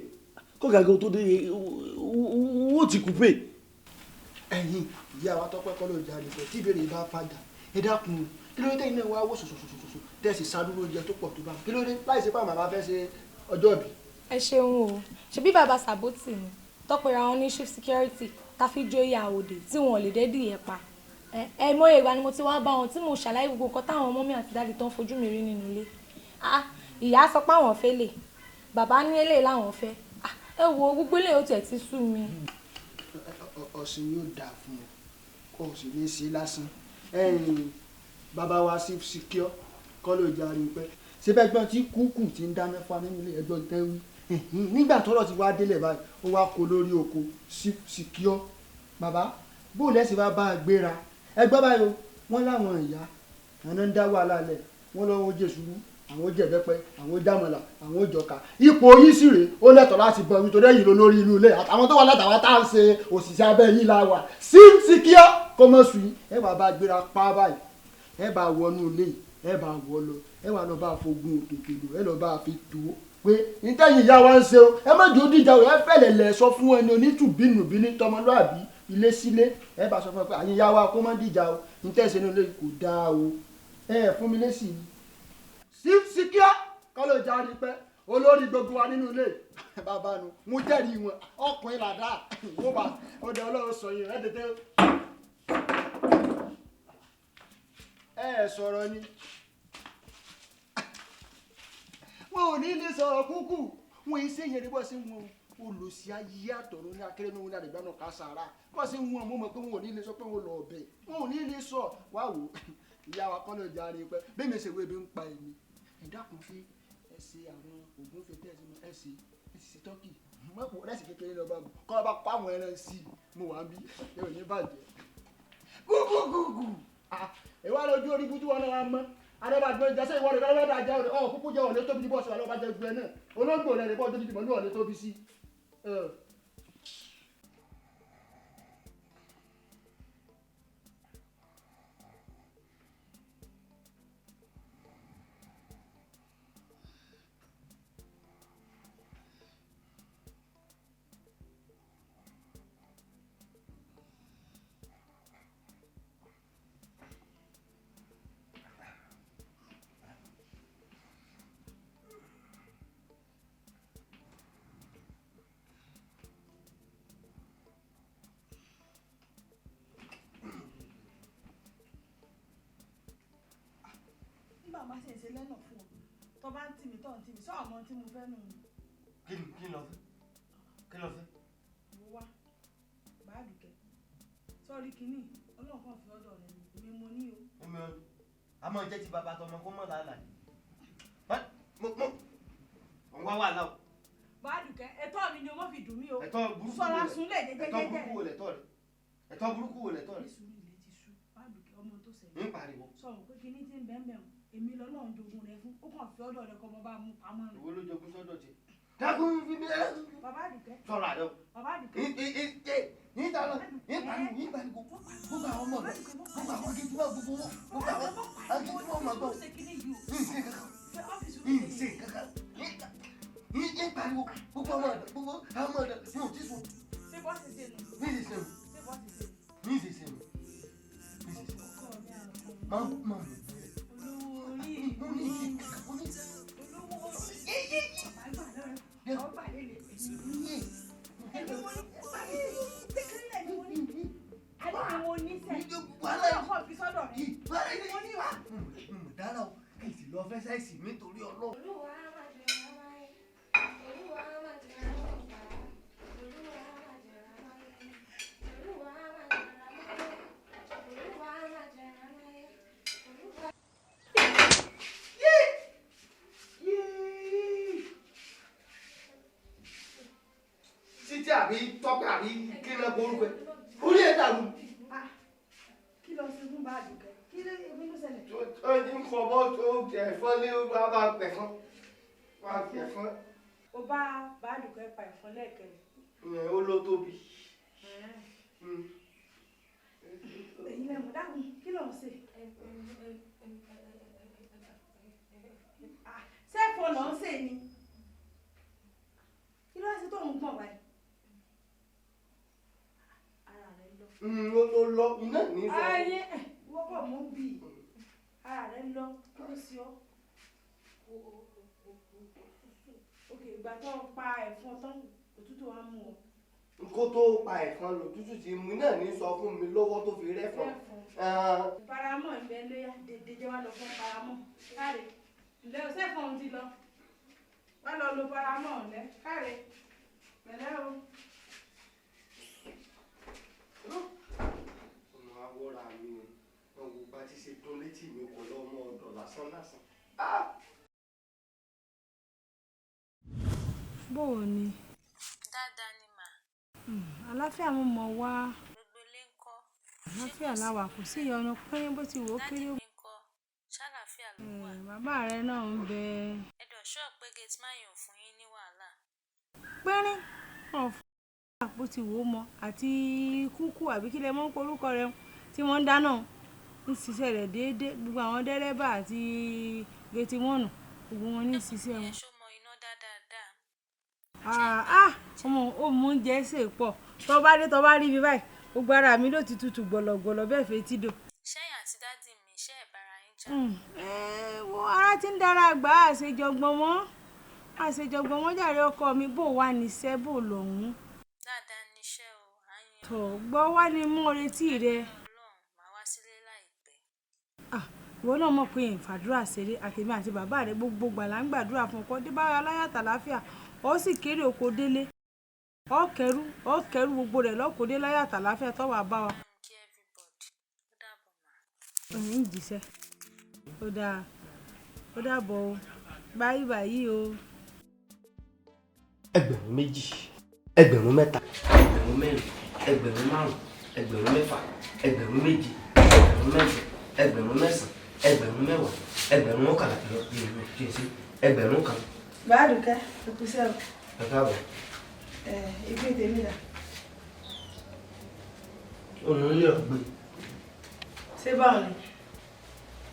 kọ́ka gan tó dé owó ti kú pé. ẹ̀yin ìyá wa tọ́pẹ́ kọ́ ló ń jáde pé tí ìbéèrè bá padà ẹ dákun kí ló dé tẹ́yìn náà wá wò sòsòsòsòsò tẹ̀sí sádúró oúnjẹ tó pọ̀ tó bá kí ló dé láì ṣe pé àmàlà fẹ́ ṣe ọjọ́ ìbí. ẹ ṣeun o ṣebí bàbá sàbótì ni tọpẹ́ra wọn ní chief security káfí jóyè àwòdì tí wọn ò lè dẹ́dì yẹn pa ẹ mọ ìgbà ni mo ti wá bá wọn tí mo ṣàlàyé gbogbo nǹkan táwọn ọmọ mi àti dáàdì tó ń fojú mi rí nínú ilé ìyá sọ pé àwọn fẹ́ lè bàbá ní eléyìí láwọn fẹ́ ẹ wo gbogbo eléyìí ó tiẹ̀ ti sú mi. ọ̀sìn yóò dáa fún ọ kó o sì ní í ṣe lásán bàbá wa sí secure kọ́ ló jáde pẹ́ ṣé bẹ́ẹ̀ gbọ́n tí kúkú ti ń dáná fún nínú ilé ẹgbọ́n tẹ́wí nígbà tọ́rọ̀ ti wá délẹ̀ báyìí ó wá kó lórí oko síkíọ́ bàbá bó lẹ́sìn wá bá a gbéra ẹgbẹ́ báyìí o wọ́n láwọn ìyá àwọn ń dá wàhálà lẹ̀ wọ́n lọ́wọ́ jésùrú àwọn jẹ̀bẹ́pẹ́ àwọn jámọ̀lá àwọn jọ̀ka ipò yìí sì rèé ó lẹ́tọ̀ọ́ láti bọ̀ nítorí èyí ló lórí inú ilé àtàwọn tó wà látàwọn tá à ń ṣe òṣìṣẹ́ abẹ́ yìí la wà síkíọ́ kó mọ̀ sùn yín ẹ wà bá a gbéra pa báyìí ẹ bá wọnú ilé ẹ bá wọ lọ ẹ wà lọ bá a fogun òkèké lò ẹ lọ bá a fi tó pé nítẹ̀yìn ìyá wa ń ṣe o ẹ má jò díjà o ẹ fẹ́lẹ̀ lẹ̀ sọ fún ẹni onítùbínùbí ní tọmọlúàbí ilé sílé ẹ bá sọ fún ẹ pé àyìn ìyá wa kó má díjà o nítẹ̀sẹ̀ ní ilé kò dáa o ẹ fún mi lésì ni síkíá kọ́ ló já rí pẹ́ olórí gbogbo wa nínú ilé bàbá nu mo jẹ́rìí wọn ọkùnrin làdá wọ́n bá ọdẹ ọlọ́run sọ yìí ẹ tètè ẹ sọ̀rọ̀ ni wọn ò ní lè sọ̀rọ̀ kúkú wọn yìí ṣe yẹn ní bọ́ sí wọn olùsí ayé àtọ̀run ní akéré ní àdìgbà náà ká sàrà bọ́ sí wọn mo mọ̀ pé wọn ò ní lè sọ pé wọn lọ ọbẹ̀ wọn ò ní lè sọ wá wò ìyá wa kọ́ ló já rí pẹ́ bí mi ṣe wo ebi ń pa èmi ẹ̀dákun fi ẹ̀sẹ̀ àwọn ògùn fi tẹ̀sí mọ́ ẹ̀sẹ̀ tọ́kì mọ́pọ̀ rẹ́sì kékeré lọ́ba bù kọ́ ọba kọ́ àwọn ẹran sí i mo wà ń bí ẹ ò ní bàjẹ́ gúgúgúgù ìwà lójú orí bújú wọn náà wà mọ́ adébàgbé jẹ́sẹ̀ ìwọ́n rẹ̀ lọ́wọ́ dájá rẹ̀ ọ̀ kúkú jẹ́ ọ̀lẹ́ tóbi ní bọ́ọ̀sì wà lọ́wọ́ bá jẹ́ gbẹ náà olóńgbò rẹ̀ bọ́ọ̀ tóbi dìbò ní ọ̀lẹ́ tóbi sí. má ṣe ṣe lẹ́nà fún ọ tó bá ń tì mí tó ń tì mí sọ ọmọ tí mo fẹ́ nù mí. kí ló fẹ́ kí ló fẹ́. mo wá báàdùkẹ́ sọ́ọ́rí kínní ọlọ́run kan fi ọ̀dọ̀ rẹ̀ mi èmi mo ní o. èmi ò ní a máa jẹ́ ti bàbá tọmọ kó mọ̀ làálàá mo wá wà láwọ. báàdùkẹ́ ẹ̀tọ́ mi ni o mọ̀ fi dùn mí o. ẹ̀tọ́ burúkú sọ̀rọ̀ àsúnlẹ̀ jẹ́jẹ́jẹ́ ẹ̀tọ́ burúkú wò lẹ̀tọ́ rẹ̀ ẹ̀tọ́ burúkú wò lẹ̀tọ́ rẹ̀. ìṣúrí ilé ti sú báàdùkẹ́ ọmọ tó ṣẹlẹ̀. ń pariwo. sọ̀rọ̀ pé kínní ti ń bẹ́ẹ̀ bẹ́ẹ̀ èmi lọ́lọ́run jogun rẹ fún ó kàn fi ọ̀dọ̀ rẹ kọ́ ọmọ bá mú pamọ́ rẹ. ìwọ ló jogún sọ́dọ̀ tiẹ̀. dákun fi mi ẹ. bàbá àdùkẹ́. sọ̀rọ̀ àdó. bàbá àdùkẹ́. ní ìdáná ní ìbàdìgbò gbogbo àwọn ọmọ rẹ gbogbo àwọn akéwì náà gbogbo wọn gbogbo àwọn akéwì náà máa gbọ́. ìṣe kankan ní ìpariwo gbogbo àwọn ọ̀dọ́ gbogbo àwọn ọmọ ọ̀dọ́ ní òtí sùn. ṣé bọ́ọ̀sì ṣe nù. ní ìṣe nù. ṣé bọ́ọ̀sì ṣe nù. ní ìṣe nù. máa ń máa ń. nítorí ọlọ́run. títí àbí tọ́pẹ́ àbí kí ló borúkọ ẹ̀ orí ẹ̀ dàrú. kí ló ṣe fún báàgì kẹ kí ló ṣẹlẹ̀. ó ní fọwọ́ tó ẹ̀fọn ní wàá bá pẹ̀fọn wàá pẹ̀fọn. ó bá báàgì kẹ pa ẹ̀fọn lẹ́ẹ̀kẹ́rẹ́. ìyẹn ó ló tóbi. èyí lẹ́nu dáhùn kí ló ń ṣe. sẹ́ẹ̀fọ́ ló ń ṣe ni kí ló ń ṣe tó ń gbọ̀n báyìí. ló lọ iná ní sọ. ayé wọ́pọ̀ mú bí ara rẹ̀ lọ kí ló sí ọ. òkè ìgbà tó ń pa ẹ̀fọn tán òtútù wa mú ọ. kó tó pa ẹ̀fọn lòtútù ti mú náà ní sọ fún mi lọ́wọ́ tó fi rẹ́fọn. paramọ́ ìgbẹ́ lóyà dédé wá lọ fún paramọ́ káre ǹlẹ́ o sẹ́fọ̀n ti lọ wá lọ lo paramọ́ ọ̀lẹ́ káre pẹ̀lẹ́ o. ọmọ awọ́ra mi wọn wo bá ti ṣe tó létí mi kò lọ́mọ ọ̀dọ̀ lásán lásán. bó bóò ni. dáadáa ni mà. Àlàáfíà mo mọ̀ wá. gbogbo ilé ń kọ́. Àlàáfíà láwà kò sí ìyọnu pín bó ti wò ó kéré. dádì mi ń kọ́ ṣàlàáfíà ló wà. Bàbá rẹ náà ń bẹ. ẹ̀dọ̀ ṣọ́ọ̀ pé gate man yóò fún yín ní wàhálà. pínrín bó ti wò ó mọ àti kúkú àbí kí lẹ mọ́ ń porúkọ rẹ tí wọ́n ń dáná ń ṣiṣẹ́ rẹ̀ déédéé gbogbo àwọn dẹ́rẹ́bà àti gate mọ́ọ̀nù gbogbo wọn ní ṣiṣẹ́ wọn. ṣó mọ iná dáadáa. ọmọ òmù oúnjẹ ṣe pọ̀ tó bá dé tó bá rí mi báyìí gbogbo ara mi ló ti tutù gbọ̀lọ̀gbọ̀lọ̀ bẹ́ẹ̀ fẹ́ tí dò. ṣẹ́yìn àti dádì mi ṣe ẹ̀ bára yín jà. wo ara ti ń dára àgbà àṣejọgbọ́n wọn jàre ọkọ mi bò wá níṣẹ́ bò lọ́hùn-ún. dáadáa níṣẹ́ o àyìn. tó gbọ́ wá ní mú retí rẹ. Ọlọ́run máa wá sílé láìpẹ́. ìwọ náà mọ̀ pé ìfàdúrà ṣeré àtèmi àti bàbá rẹ gbogbo gbàlà ń gbàdúrà fún ọkọ dé báyọ̀ aláyàtà láfíà ó sì kéré oko délé ó kẹrù gbogbo rẹ̀ lọ́kọ̀ọ́dé láyàtà láfíà tó wà bá wa. kí everybody ó dàbọ̀ mà. ń jíṣẹ́ ó dàbọ̀ o báyìí o. ẹgbẹ̀rún méjì ẹgbẹ̀rún mẹ́ta ẹgbẹ̀rún mẹ́rin ẹgbẹ̀rún márùn ẹgbẹ̀rún mẹ́fà ẹgbẹ̀rún méje ẹgbẹ̀rún mẹ́jọ ẹgbẹ̀rún mẹ́sàn ẹgbẹ̀rún mẹ́wàá ẹgbẹ̀rún mọ́kànlá ẹgbẹ̀rún kan. Bàdùkẹ́ òkúṣẹ́ o. ẹ káàbọ̀. ibi tèmi dà. òun ilé ọ̀gbẹ́. ṣé báwọn ni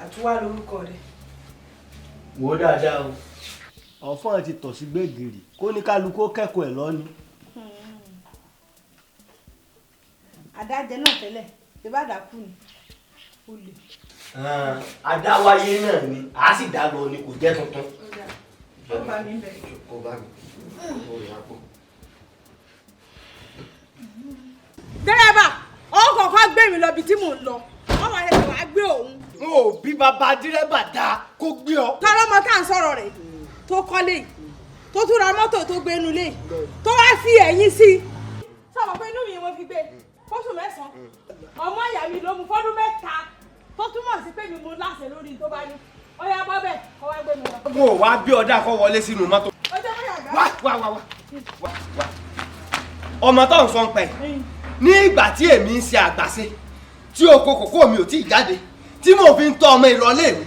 àtúwá lórúkọ rẹ. wò ó dáadáa o. ọ̀fọ́n ti tọ̀ sí gbẹ̀gìrì kó ní kálukú kẹ́kọ̀ọ́ ẹ̀ lọ́ni. àdájẹ náà tẹ́lẹ̀ ṣé bá dàkú ni ó lè. adáwáyé náà ni a sì dá lọ ni kò jẹ́ tuntun. ó bá mi bẹ̀rẹ̀. kó bá mi kó rí àpò. dẹ́rẹ́bà ọkọ̀ kan gbé mi lọ ibi tí mò ń lọ wọ́n wà lẹ́sẹ̀ wá gbé òun. n ò bí bàbá dírẹ́bà dáa kó gbé ọ. ta ló mọ tá à ń sọ̀rọ̀ rẹ̀ tó kọ́lé tó tún ra mọ́tò tó gbé inú ilé tó wá fi ẹ̀yìn sí i. sọ̀rọ̀ pé inú mi mo fi gbé fóṣù mẹ́sàn-án ọmọ ìyá mi ló mú fọ́dún mẹ́ta tó túmọ̀ sí pé mi mú láṣẹ lórí tó bá ní ọyá bọ́ bẹ́ẹ̀ kọ́ wá gbé mi lọ. mo wá bí ọdá kọ wọlé sínú mọ́tò. ọjọ́ bóyá àgbà. wá ọmọ tó ń sọ ń pẹ́ ní ìgbà tí èmi ń ṣe àgbàṣe tí oko kòkó mi ò tí ì jáde tí mo fi ń tọ́ ọmọ ìrọ̀lẹ́ mi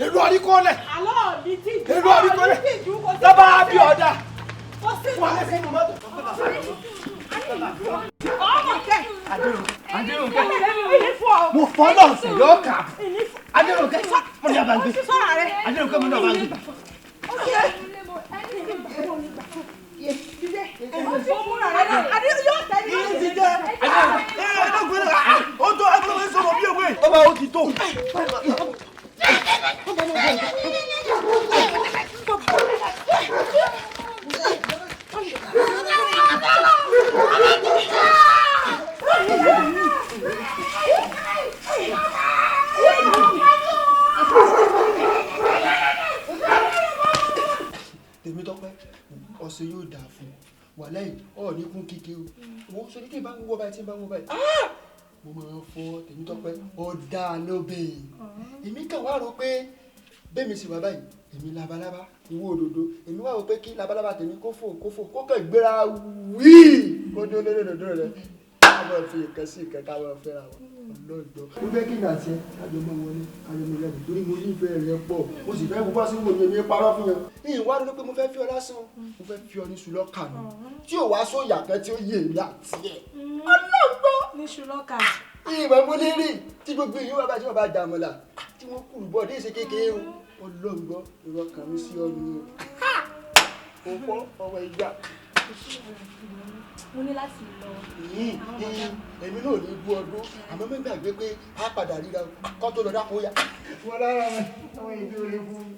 èrò àríkọ́lẹ̀ èrò àríkọ́lẹ̀ lọ́ba bí ọ̀dà wọlé sínú mọ́tò. Adéròǹkẹ́ mo fọ́ náà sí yóò kà Adéròǹkẹ́ mo ní abàgbé Adéròǹkẹ́ mo ní abàgbé. Ọba ó ti tó. Tèmítọ́pẹ́ ọ̀sẹ̀ yóò dà fún wàhálà yìí ọ̀ ní kún kíkẹ́ o wọ́n sọ ní tí n bá ń wọ́ báyìí mo máa ń fọ́ Tèmítọ́pẹ́ ọ̀dà lóbìn èmi kàn wá rò pé bẹ́ẹ̀ mi sì wá báyìí èmi labalábá ìwọ òdòdó èmi wá rò pé kí labalábá tèmi kó fò kó kàn gbéra wíì kó dé olódòdó rẹ ká máa fi ìkan sí ìkan ká máa fẹ́ra wọn lọ́jọ́. ó fẹ́ kí n àti kájọ máa wọlé kájọ máa lẹ́nu torí mo nífẹ̀ẹ́ rẹ pọ̀ mo sì fẹ́ gbogbo àsìkò mi èmi parọ́ fún yẹn. ìyìn wá ronú pé mo fẹ́ fi ọ lásán mo fẹ́ fi ọ ní sùlọ́kà mi tí ò wá sóyà kan tí ó yé mi àti ẹ̀. ọlọ́gbọ́ ní sùlọ́kà. ìmọ̀ mo lè rí tí gbogbo ìyún bàbá tí wọ́n bá dà mọ́ la tí wọ́n kúrú bọ́ dé ṣe kékeré o ọlọ́gbọ́ ìwọ kàn mí sí ọ nìyẹn. ó fọ́ ọmọ ìgbà mo ní láti lọ. èmi náà ní ibú ọdún àmọ́ mi gbàgbé pé a padà ríra kọ́ tó lọ dákun yá. wọ́n lára àwọn ìdí orí fún mi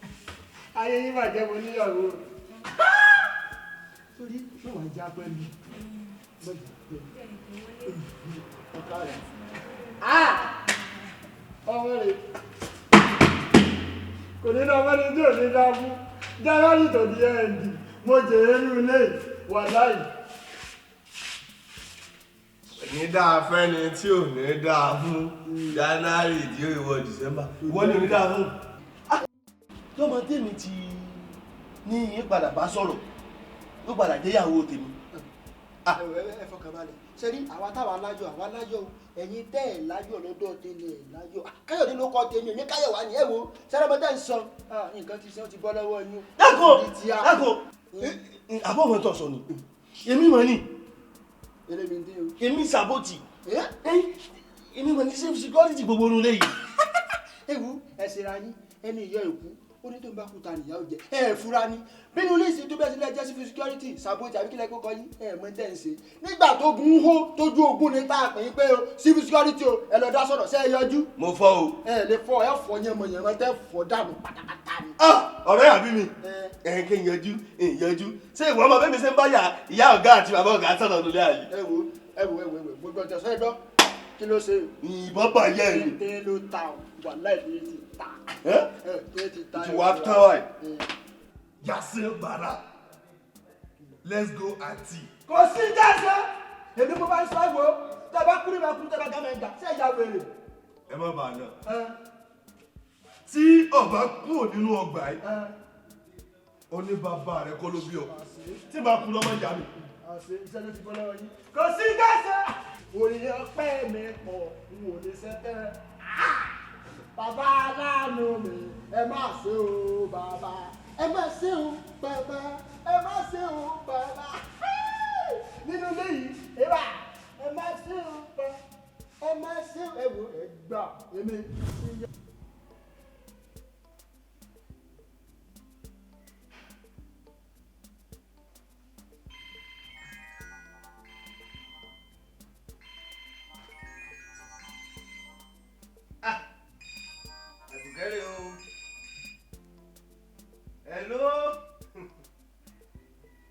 ayé yín bàjẹ́ mo níyàwó. torí yóò wá já pẹ́ mi. ọmọ rẹ̀ kò ní lọ́wọ́ ní tí ò ní dá fún járárì tó di ẹ̀ǹdì mo jèrè nínú ilé wà láì. ní dáa fẹ́ni tí ò ní dáa fún January tí ó wọ December ìwọ ni ò ní dáa fún. tọ́mọ tèmi ti ní ìyípadà bá sọ̀rọ̀ ó ló padà jẹ́ ìyàwó tèmi. ẹ fọkàn balẹ̀ ṣe rí àwa táwa láyọ̀ ẹ̀yin tẹ́ ẹ̀ láyọ̀ lọ́dọ̀ tẹ́lẹ̀ láyọ̀ káyọ̀dé ló kọ́ tẹ́lẹ̀ ní káyọ̀wá ni ẹ wo sẹ́rẹ́mọ́tẹ́ ń sọ nǹkan ti sọ ti bọ́ lọ́wọ́ yín. dákò àbọ̀ wọn tọ̀ sọ ni èmi mọ̀ ni èmi sàbòtì èmi mọ̀ ní safe security gbogbo orun lẹ́yìn. ewu ẹ ṣera yín ẹni ìyá ìkú ó ní tó ń bá kúta nìyá ó jẹ ẹ fura ni bínú ilé ìsìn tó bẹ́ẹ̀ sílẹ̀ jẹ́ civil security sàbòtì àbí kílẹ̀ kókọ yín ẹ mọ tẹ́ ń ṣe nígbà tó gun hó tójú ogun ní tá a pè é pé o civil security o ẹ lọ dá sọ̀rọ̀ ṣe é yọjú. mo fọ́ o. ẹ lè fọ ẹ fọ yẹmọyẹmọ tẹ fọ dànù pátápátá ni. ọ̀rẹ́ àbí mi kí n yọjú ṣé ìwọ ọmọ bẹ́ẹ̀ mi ṣe ń bá ìyá ọ̀gá àti bàbá ọ̀gá sọ̀rọ̀ lórí àyè. ẹ wo gbogbo ọjọ́ sọ ẹ gbọ́ kí ló ṣe. ìbọn bá yẹ ẹ. tẹ́ ló ta wà láì fi ti ta. ti wá tán wáyé. Yàsẹ́ gbàrà let's go àǹtí. kò sí jẹ́sẹ̀ èmi mo bá ń sọ ìwò tẹ́ bá kúrò ìbá kúrò tẹ́ bá gá mẹ́ta ṣé ìyá wèrè. ẹ má bàa náà tí ọba kúrò nínú ọgbà yìí ó ní bàbá rẹ kọ́ ló bí ọ tí bá kú lọ́mọ ìyá mi. iṣẹ́ ló ti bọ́ lọ́wọ́ yín. kò sí jẹ́sẹ̀ òrìyẹ ọpẹ́ mi pọ̀ n ò lè ṣẹ́tẹ́. bàbá aláàánú mi ẹ má ṣe o bàbá ẹ má ṣe o bàbá ẹ má ṣe o bàbá nínú ilé yìí ìwà ẹ má ṣe o bàbá ẹ má ṣe o ẹwọ ẹ gbà èmi.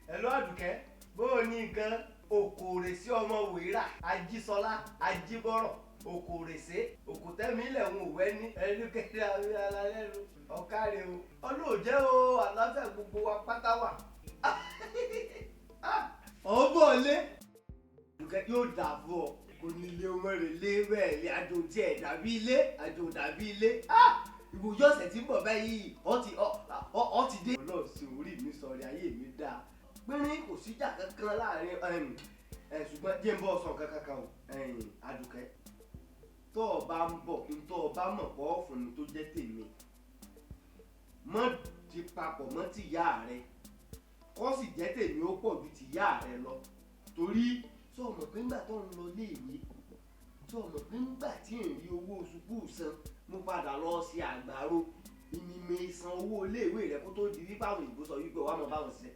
Hello Àdùkẹ́ bó o ní nǹkan òkòrè sí ọmọ wèérà ajísọlá ajíbọ̀rọ̀ òkòrè sí òkùtẹ́mi ilẹ̀ ń òwẹ́ ní ẹlúkẹ́rẹ́ alálẹ́nu ọ̀kárẹ̀ o ọlọ́ọ̀jẹ́ o àlàáfíà gbogbo wa pátá wà ọ̀bọ̀ lé Àdùkẹ́ yóò dà fún ọ kò ní ilé ọmọ rẹ̀ lé bẹ́ẹ̀ lé àjò tí ẹ̀ dàbí ilé àjò dàbí ilé ìwòye ọ̀sẹ̀ tí ń bọ̀ báyìí ọ ti dé. ọlọ́ọ̀sì orí mi sọ̀rọ̀ ayé mi dáa pínrín kò síjà kankan láàrin ṣùgbọ́n jẹ́ ń bọ́ sọ kankan o Àdùkẹ́ tó o bá ń bọ̀ kí n tó o bá mọ̀ pọ̀ fún mi tó jẹ́ tèmi mọ́ di papọ̀ mọ́ tìyá rẹ kó sì jẹ́ tèmi ó pọ̀ ju tìyá rẹ lọ torí tó o mọ̀ pé ńgbà tó ń lọ léèwé tó o mọ̀ pé ńgbà tí ń rí owó sùkúù san mo padà lọ sí àgbàro ìmìmì san owó iléèwé rẹ kó tó di wípé àwọn òyìnbó sọ wípé wàá mọ báwọn ṣe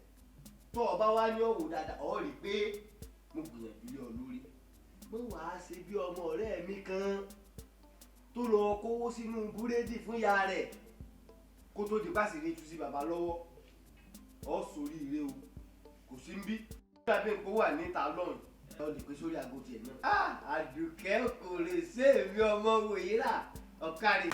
tó o bá wá ní ọ̀wọ̀ dáadáa ọ̀ rí i pé mo gbìyànjú lé ọ lórí mo wàá ṣe bí ọmọ ọ̀rẹ́ mi kan tó lọ kówó sínú búrẹ́dì fún ìyá rẹ̀ kó tó di pàṣẹ ní tú sí bàbá lọ́wọ́ ọ sórí ire o kò sí ń bí nígbà bí nǹkó wà níta lọ́rùn ọ lè pé sórí aago tiẹ̀ náà. Àdùkẹ́ kò lè ṣe èmi ọmọ wòyíra ọ̀kárì.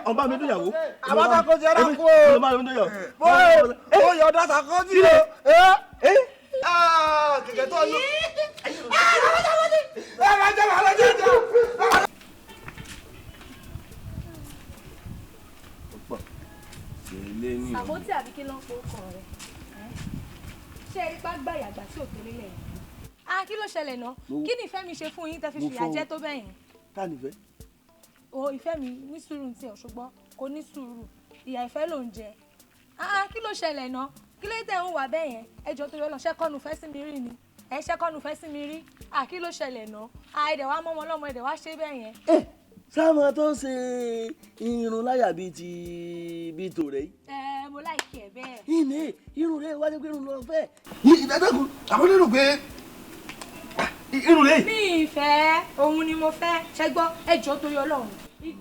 ọba mi dúnyàwó. àbáta kò jẹ́ ẹ̀rọ kú o. ọba mi dúnyàwó. mo yọ dáta kọ́ sí o. kẹ̀kẹ́ tó lọ. àbótí àbí kí ló ń po ọkàn rẹ ṣé ẹ ipá gbà yàgbà tí ò tó lélẹ̀ yìí. Kí ló ṣẹlẹ̀ náà kí ni ìfẹ́ mi ṣe fún yín tẹ́ fi fìyà jẹ tó bẹ́yìn. ká nífẹ̀ẹ́. o ìfẹ́ mi ní sùúrù tí ọ̀ ṣùgbọ́n kò ní sùúrù ìyà ìfẹ́ ló ń jẹ. Kí ló ṣẹlẹ̀ náà kí ló tẹ̀ ń wà bẹ́ẹ̀ yẹn ẹjọ́ tó yọ lọ ṣẹ́kọ́nù fẹ́ sí mi rí ni ẹ ṣẹ́kọ́nù fẹ́ sí mi rí kí ló ṣẹlẹ̀ náà ẹ̀dẹ̀ wá mọ́mọ́ lọ́mọ ẹ̀dẹ̀ wá ṣe bẹ́ẹ̀ yẹn. sáwọn tó ń ṣe irun láyà bíi tòrẹ yìí. Mo láìkí ẹ bẹ́ẹ̀. ìní irun rẹ wájú pé irun lọ fẹ́. ìdájọ́kùn àwọn lérò pé irun rẹ. mi ìfẹ́ òun ni mo fẹ́ ṣẹ́gbọ́ ẹjọ́ tó yọ lọ́hùn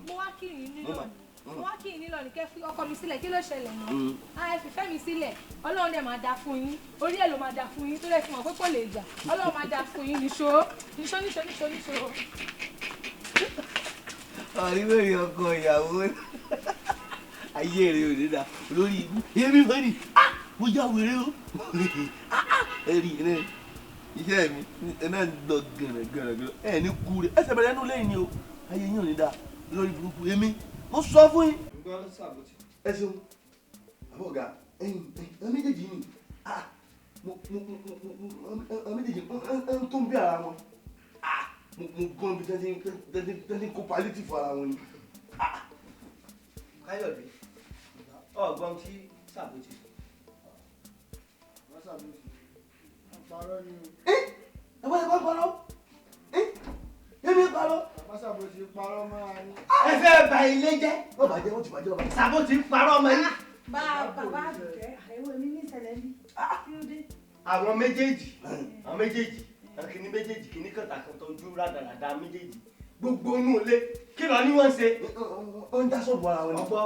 mo wá kí yín nílò mo wá kí yín nílò ní kẹ́ fi ọkọ mi sílẹ̀ kí ló ṣẹlẹ̀ náà ẹ fìfẹ́ mi sílẹ̀ ọlọ́run dẹ̀ máa dá fún yín orí ẹ̀ ló máa dá fún yín tó lè fi hàn pé kò lè jà ọlọ́run máa dá fún yín níṣó. ọ̀rẹ́wẹ̀rẹ̀ ọkọ ìyàwó ayé rẹ̀ ò ní dá lórí ibú èmi fẹ́ ni mo já wèrè o ẹ̀rí iṣẹ́ mi náà ń lọ gẹ̀rẹ́gẹ̀rẹ́ ẹ̀ ní kú rẹ̀ ẹsẹ̀ bẹ̀rẹ̀ ẹnu lẹ́yìn ni o ayé yín ò ní dá lórí burúkú èmi mo sọ fún yín. ẹ ṣeun àbọ̀gà ẹ méjèèjì ni ẹ méjèèjì ń tó ń bí ara wọn mo gbọ́n bí tẹ́tí kó palliative ara wọn ni. Káyọ̀dé ọ̀gbọ́n tí sàbòtì. wọ́n ṣàbòsí àparọ́ ni o. ẹ wọ́n ẹ bá parọ́ èmi parọ́. bàbá ṣàbòsí parọ́ máa ní. ẹ fẹ́ bà ilé jẹ́ ó bàjẹ́ ó ti bàjẹ́ ó bàjẹ́ sàbòtì parọ́ ọmọ yín. bàbá àdùkẹ́ àìwé mi ní ìṣẹ̀lẹ̀ bí kí ló dé. àwọn méjèèjì kìíní méjèèjì kìíní kàtàkùn tó ojú rádaràdà méjèèjì gbogbo inú ilé kí lọ ní wọ́n ṣe. wọ́n ń dá sọ́ọ̀bù ara wọn. ọgbọ́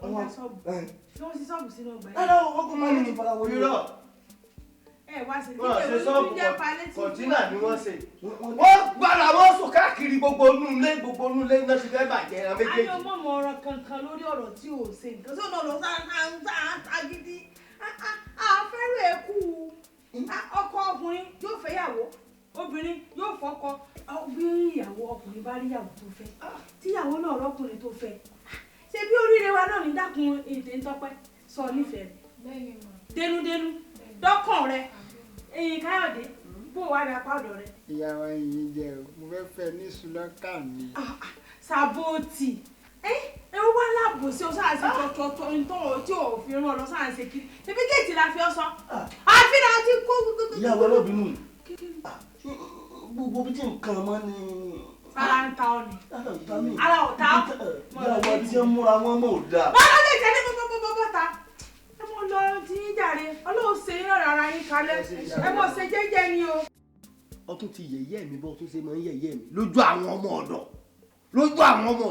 wọ́n ń sí sọ́ọ̀bù sínú ọgbà yìí. rárá wọ́n kò máa ń ní ìfara wọn. irọ́ wá sí wọ́n ṣe sọ́ọ̀bù kọ̀tínà ni wọ́n ṣe. wọ́n gbára wọn sùn káàkiri gbogbo inú ilé náà ti fẹ́ bàjẹ́ àwọn méjèèjì. ayé ọmọ mọ ọ̀rọ̀ kankan lórí ọ̀rọ̀ tí ò ṣe nǹkan tó lọ sáà gidi àfẹ́rẹ́ ẹ̀kú ọkọ ọkùnrin yóò fẹ́yàwó obìnrin yóò fọkọ bí ìyàwó ọkùnrin bá rí ìyàwó tó fẹ́ tíyàwó náà rọ́kùnrin tó fẹ́ ṣe bí oríire wa náà ní dákun èdè ń tọpẹ́ sọ nífẹ̀ẹ́ rẹ̀ dénúdénú dọ́kàn rẹ̀ èyí Káyọ̀dé bó wà ní apá ọ̀dọ̀ rẹ̀. ìyàwó ẹ̀yìn jẹ́ o mo fẹ́ fẹ́ ní sùlọ́kà mi. Sàbóòtì ẹ wá láàbò sí ọ sáà ṣe tọ̀tọ̀ nítorí tí ò fi rán ọ lọ sáà ṣe kiri ṣebí géètì la fi ọ sọ àfihàn àti kó. ìyàwó ẹlọ́bìnrin gbogbo bí tí nǹkan mọ́ ni. ara ń ta ọ ni ara ò ta ọ. ìyàwó ẹbí tí ń múra wọn mọ̀ ò dáa. bọ́lá lè jẹ́ ní bọ́bọ́bọ́bọ́ta ẹ mọ lọ tí ń jàre ọlọ́run ṣe é rárá yín kalẹ̀ ẹ mọ̀ ṣe jẹ́jẹ́ ni o. ọtún ti yẹ̀yẹ́ mi bọ́ tún ṣe máa ń yẹ̀yẹ́ mi lójú àwọn ọmọ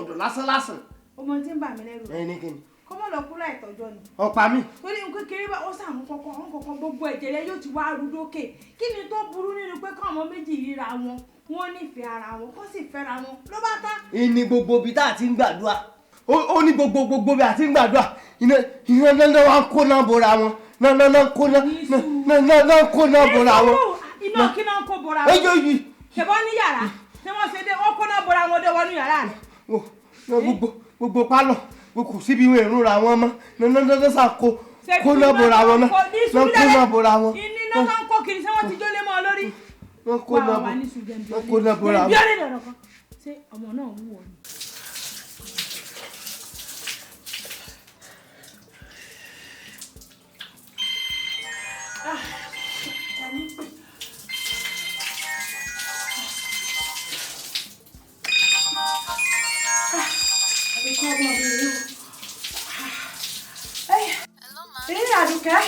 ọ̀dọ̀ lásán. ọmọ tí ń bà mí lẹ́rù. ẹni kí ni. kọ́mọ́ lọ kúrò ìtọ́jọ́ ni. ọ̀pá mi. torí nǹkan kéré bá ó sàmú kọ̀ọ̀kan gbogbo ẹ̀jẹ̀ rẹ yóò ti wá rúdókè kí ni tó burú nínú pé kọ́ ọmọ méjì ríra wọn wọ́n nífẹ̀ẹ́ ara wọn kó sì fẹ́ra wọn ló bá tá. ìní gbogbo bí tá a ti ń gbàdúrà ó ní gbogbo bí a ti ń gbàdúrà iná náà wá ń kó náà bora wọn náà kó náà bora wọn. iná kí náà kó bora wọn. ẹjọ́ yìí. ṣèbọ́ ní yàrá tí wọ́n ṣe dé wọ́n kó náà bora wọn dé wọnú yàrá rẹ̀. gbogbo pálọ̀ kò síbi ìwé ìrúnra wọn mọ́ náà sá kó náà bora wọn náà kó náà bora wọn. ìní náà tó ń kó kiri ṣé wọ́n ti jólé mọ́ ọ lórí. wọ́n kó náà bora wọn. ṣé ọmọ náà wù ọ ni. Àdùkẹ́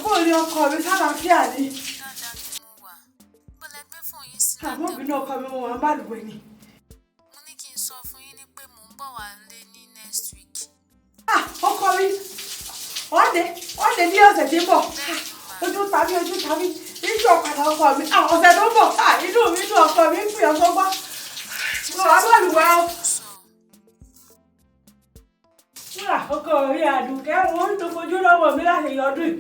bó ní ọkọ mi sálàáfíà ni àmọ́ obìnrin ọkọ mi wọn bá lùwẹ̀ ni. mo ní kí n sọ fún yín ní pé mò ń bọ̀ wá lé ní next week. ọkọ mi ọ̀dẹ̀ ní ọ̀sẹ̀ tí ń bọ̀ ojú tàbí níjú ọ̀padà ọkọ mi ọ̀sẹ̀ tó ń bọ̀ inú mi dùn ọkọ mi ń pè ọ́ sọ́gbà wọ́n bá lùwẹ̀ o. ọkọ mi Àdùkẹ́ wọn ń dojú lọ́wọ́ mi láti yọdún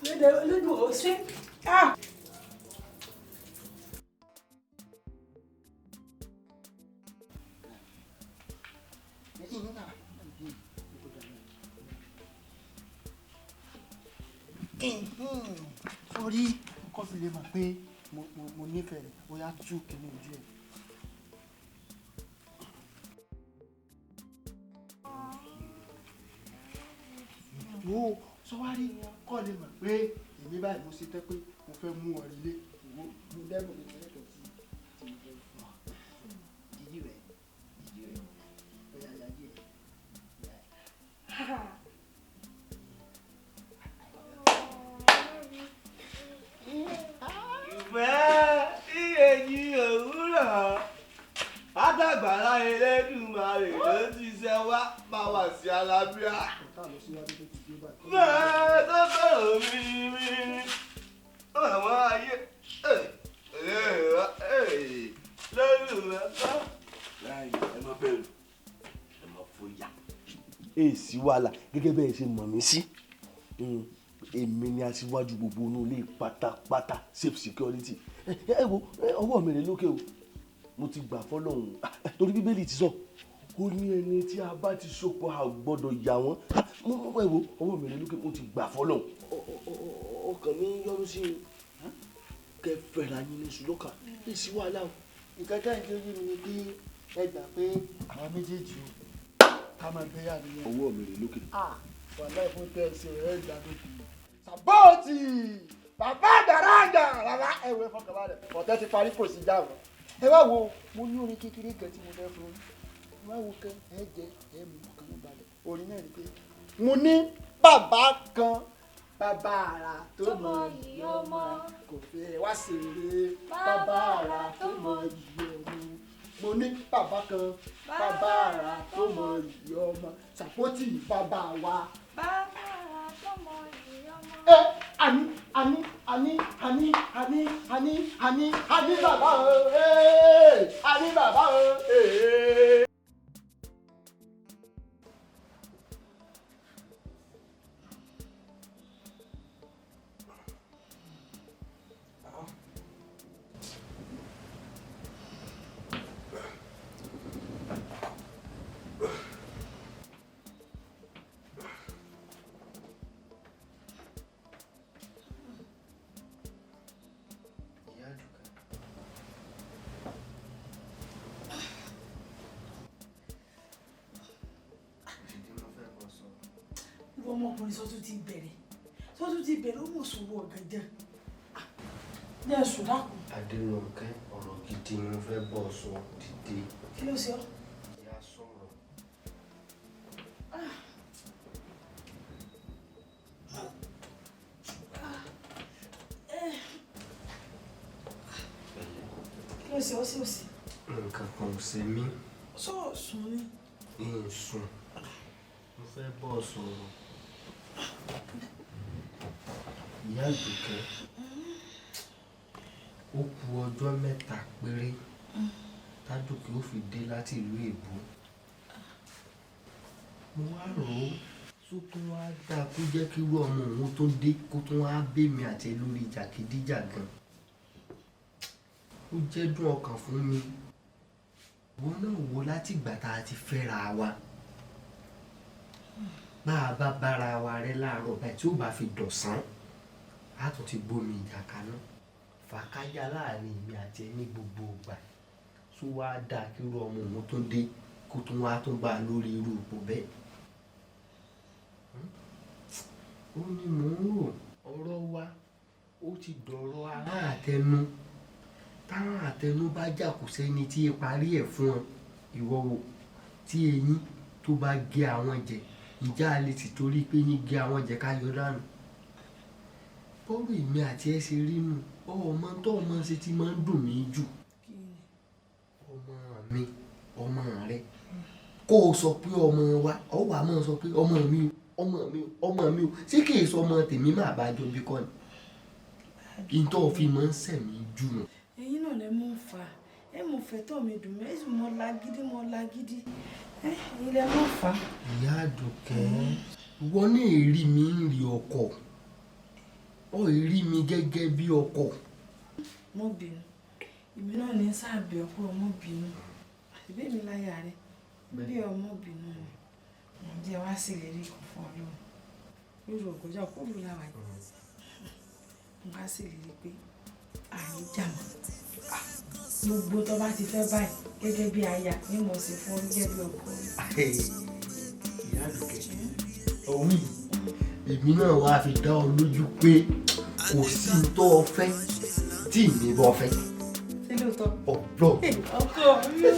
lédè olódùn òsín. sórí kọ́ fi lè mọ̀ pé mo nífẹ̀ẹ́ rẹ̀ bóyá tú kìíní ojú ẹ̀. wo sọwárí kọ́ lè mọ̀ pé èmi báyìí mo ṣe tẹ́ pé mo fẹ́ mú ọ rí lé mo dẹ́rù mi lẹ́tọ̀ọ́ tí mo fẹ́ fún ọ. jíjí rẹ̀ bóyá yájí ẹ̀. ìfẹ́ iye yí òwúrọ̀ máa tó fẹ́ràn mi àwọn ayé lórí bàbá. láì ẹ má bẹ̀rù ẹ má fòyà. èsì wàhálà gẹ́gẹ́ bẹ́ẹ̀ ṣe mọ̀ mí sí èmi ni aṣíwájú gbogbo inú ilé pátápátá safe security. ẹ wo ọwọ́ mi rè lókè o mo ti gbà fọ́lọ́run torí bíbélì ti sọ ó ní ẹni tí a bá ti sopọ̀ a gbọ́dọ̀ yà wọ́n. mo ẹ wo ọwọ́ mi rè lókè mo ti gbà fọ́lọ́run. ọkàn mi yọrù sí i kẹfẹ́ ra yín ní sùlọ́kà èsì wàhálà o. nǹkan tá à ń jẹ́ orí mi ni pé ẹ gbà pé àwọn méjèèjì o ká máa gbé yàrá yẹn. ọwọ́ mi rè lókè. wàhálà ìfún tẹ́ ẹ ṣe ẹ gbà tó kù. sàbọ́ọ̀tì bàbá àdàràjà bàbá ẹ̀wẹ̀ fọkànbalẹ̀ ọ̀tẹ́ ti parí kò sí dáhùn. ẹ wá wo mo ní orin kékeré kan tí mo fẹ́ fún yín ẹ wá wo kan ẹ jẹ ẹ mú ọkàn mi balẹ̀ orin náà ni pé mo ní bàbá kan bàbá àrà tó mọ iyì ọmọ kò fẹ́ wá ṣeré bàbá àrà tó mọ iyì ọmọ mo ní bàbá kan bàbá àrà tó mọ iyì ọmọ sàpótì bàbá wa. bàbá àrà tó mọ iyì ọmọ. Àní bàbá o àní bàbá o. ọmọkùnrin sọ́tún ti bẹ̀rẹ̀ ó mọ̀ sọ̀rọ̀ ọ̀gànjẹ́ ní ẹ̀sùn dákun. Adérónkẹ́ ọ̀rọ̀ gidi ni mo fẹ́ bọ́ sọ dìde. kí ló ṣe ọ́. ìyá sọ̀rọ̀. kí ló ṣe ọ́ sí òsì. nǹkan kan ò ṣe mí. sọ̀ọ̀sùn ni. ìsùn mo fẹ́ bọ́ sọ̀rọ̀. ìyá Àdùkẹ́ ó kù ọjọ́ mẹ́ta péré tádùkẹ́ ó fi dé láti ìlú èbó. mo wá rò ó tó tún wá dáa kó jẹ́ kí irú ọmọ òun tó dé kó tún wá bèmí àti lórí jàgídíjàgan. ó jẹ́ dùn ọkàn fún mi. wọn náà wo láti ìgbà tá a ti fẹ́ra wa. bá a bá bára wa rẹ́ láàárọ̀ báyìí tí ó bá fi dọ̀sán a tún ti gbómi ìjà kaná fàákájà láàrin èmi àti ẹni gbogbo ìgbà tó wá dáa kí irú ọmọ òun tó dé kó tún wá tún bá a lórí irú ipò bẹ́ẹ̀. ó ní mò ń rò ọ̀rọ̀ wa ó ti dọ̀rọ̀ ará àtẹnu táwọn àtẹnu bá jà kò sẹ́ni tí ì parí ẹ̀ fún ọ ìwọ wo tí eyín tó bá gé àwọn jẹ ìjà lè ti torí pé yín gé àwọn jẹ ká yọ dànù. bọ́ọ̀rù èmi àti ẹ ṣe rí nù ọmọ tó ọmọ ṣe ti máa ń dùn mí jù. ọmọ mi ọmọ rẹ kó o sọ pé ọmọ wa ọ wà máa sọ pé ọmọ mi o ọmọ mi o ọmọ mi o ṣé kì í sọ ọmọ tèmi máa bá jọ bí kọ́ni kí n tó fi máa ń sẹ̀mí jù nù. ẹ̀yin náà lẹ mú un fà ẹ mú fẹ̀tọ́ mi dùn mí mo lágídí ẹ̀yin lẹ mú un fà. ìyá Àdùkẹ́ ìwọ ní èrí mi ń rí ọkọ ọ èrí mi gẹ́gẹ́ bí ọkọ. mo bínú èmi náà ní sáàbì ọkọ mo bínú ìbí mi láyà rẹ bí ọmọ bínú ni mo jẹ wá sí ìlérí kan fún Ọlọ́run lórí ògójọ kúrú láwa yìí mo wá sí ìlérí pé àní jàmọ gbogbo tó bá ti fẹ́ báyìí gẹ́gẹ́ bí aya ní mo sì fún gẹ́gẹ́ bí ọkọ rẹ. ìyá Àdùkẹ́ òun yìí èmi náà wá fi dá ọ lójú pé kò sí tó o fẹ́ tí mi bọ́ fẹ́. ṣé lóòótọ́. ọ̀dọ́. ọkọ mi ò.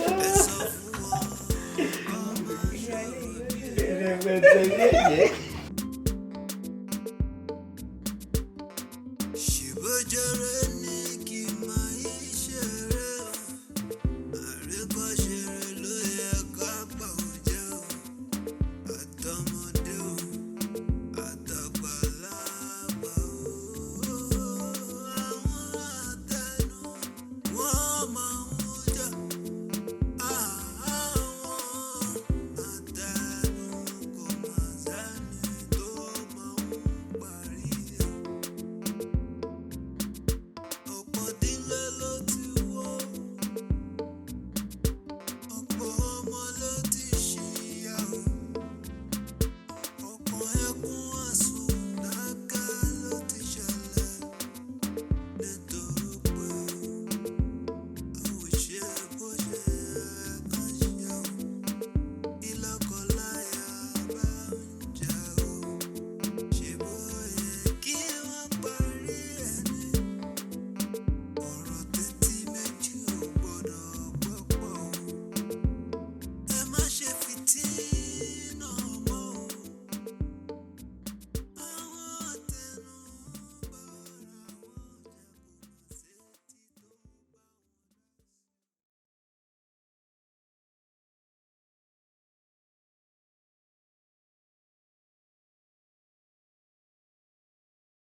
ẹ̀rẹ̀mẹ̀tẹ̀ yẹ̀yẹ́. ṣùgbọ́n jẹ́rẹ́.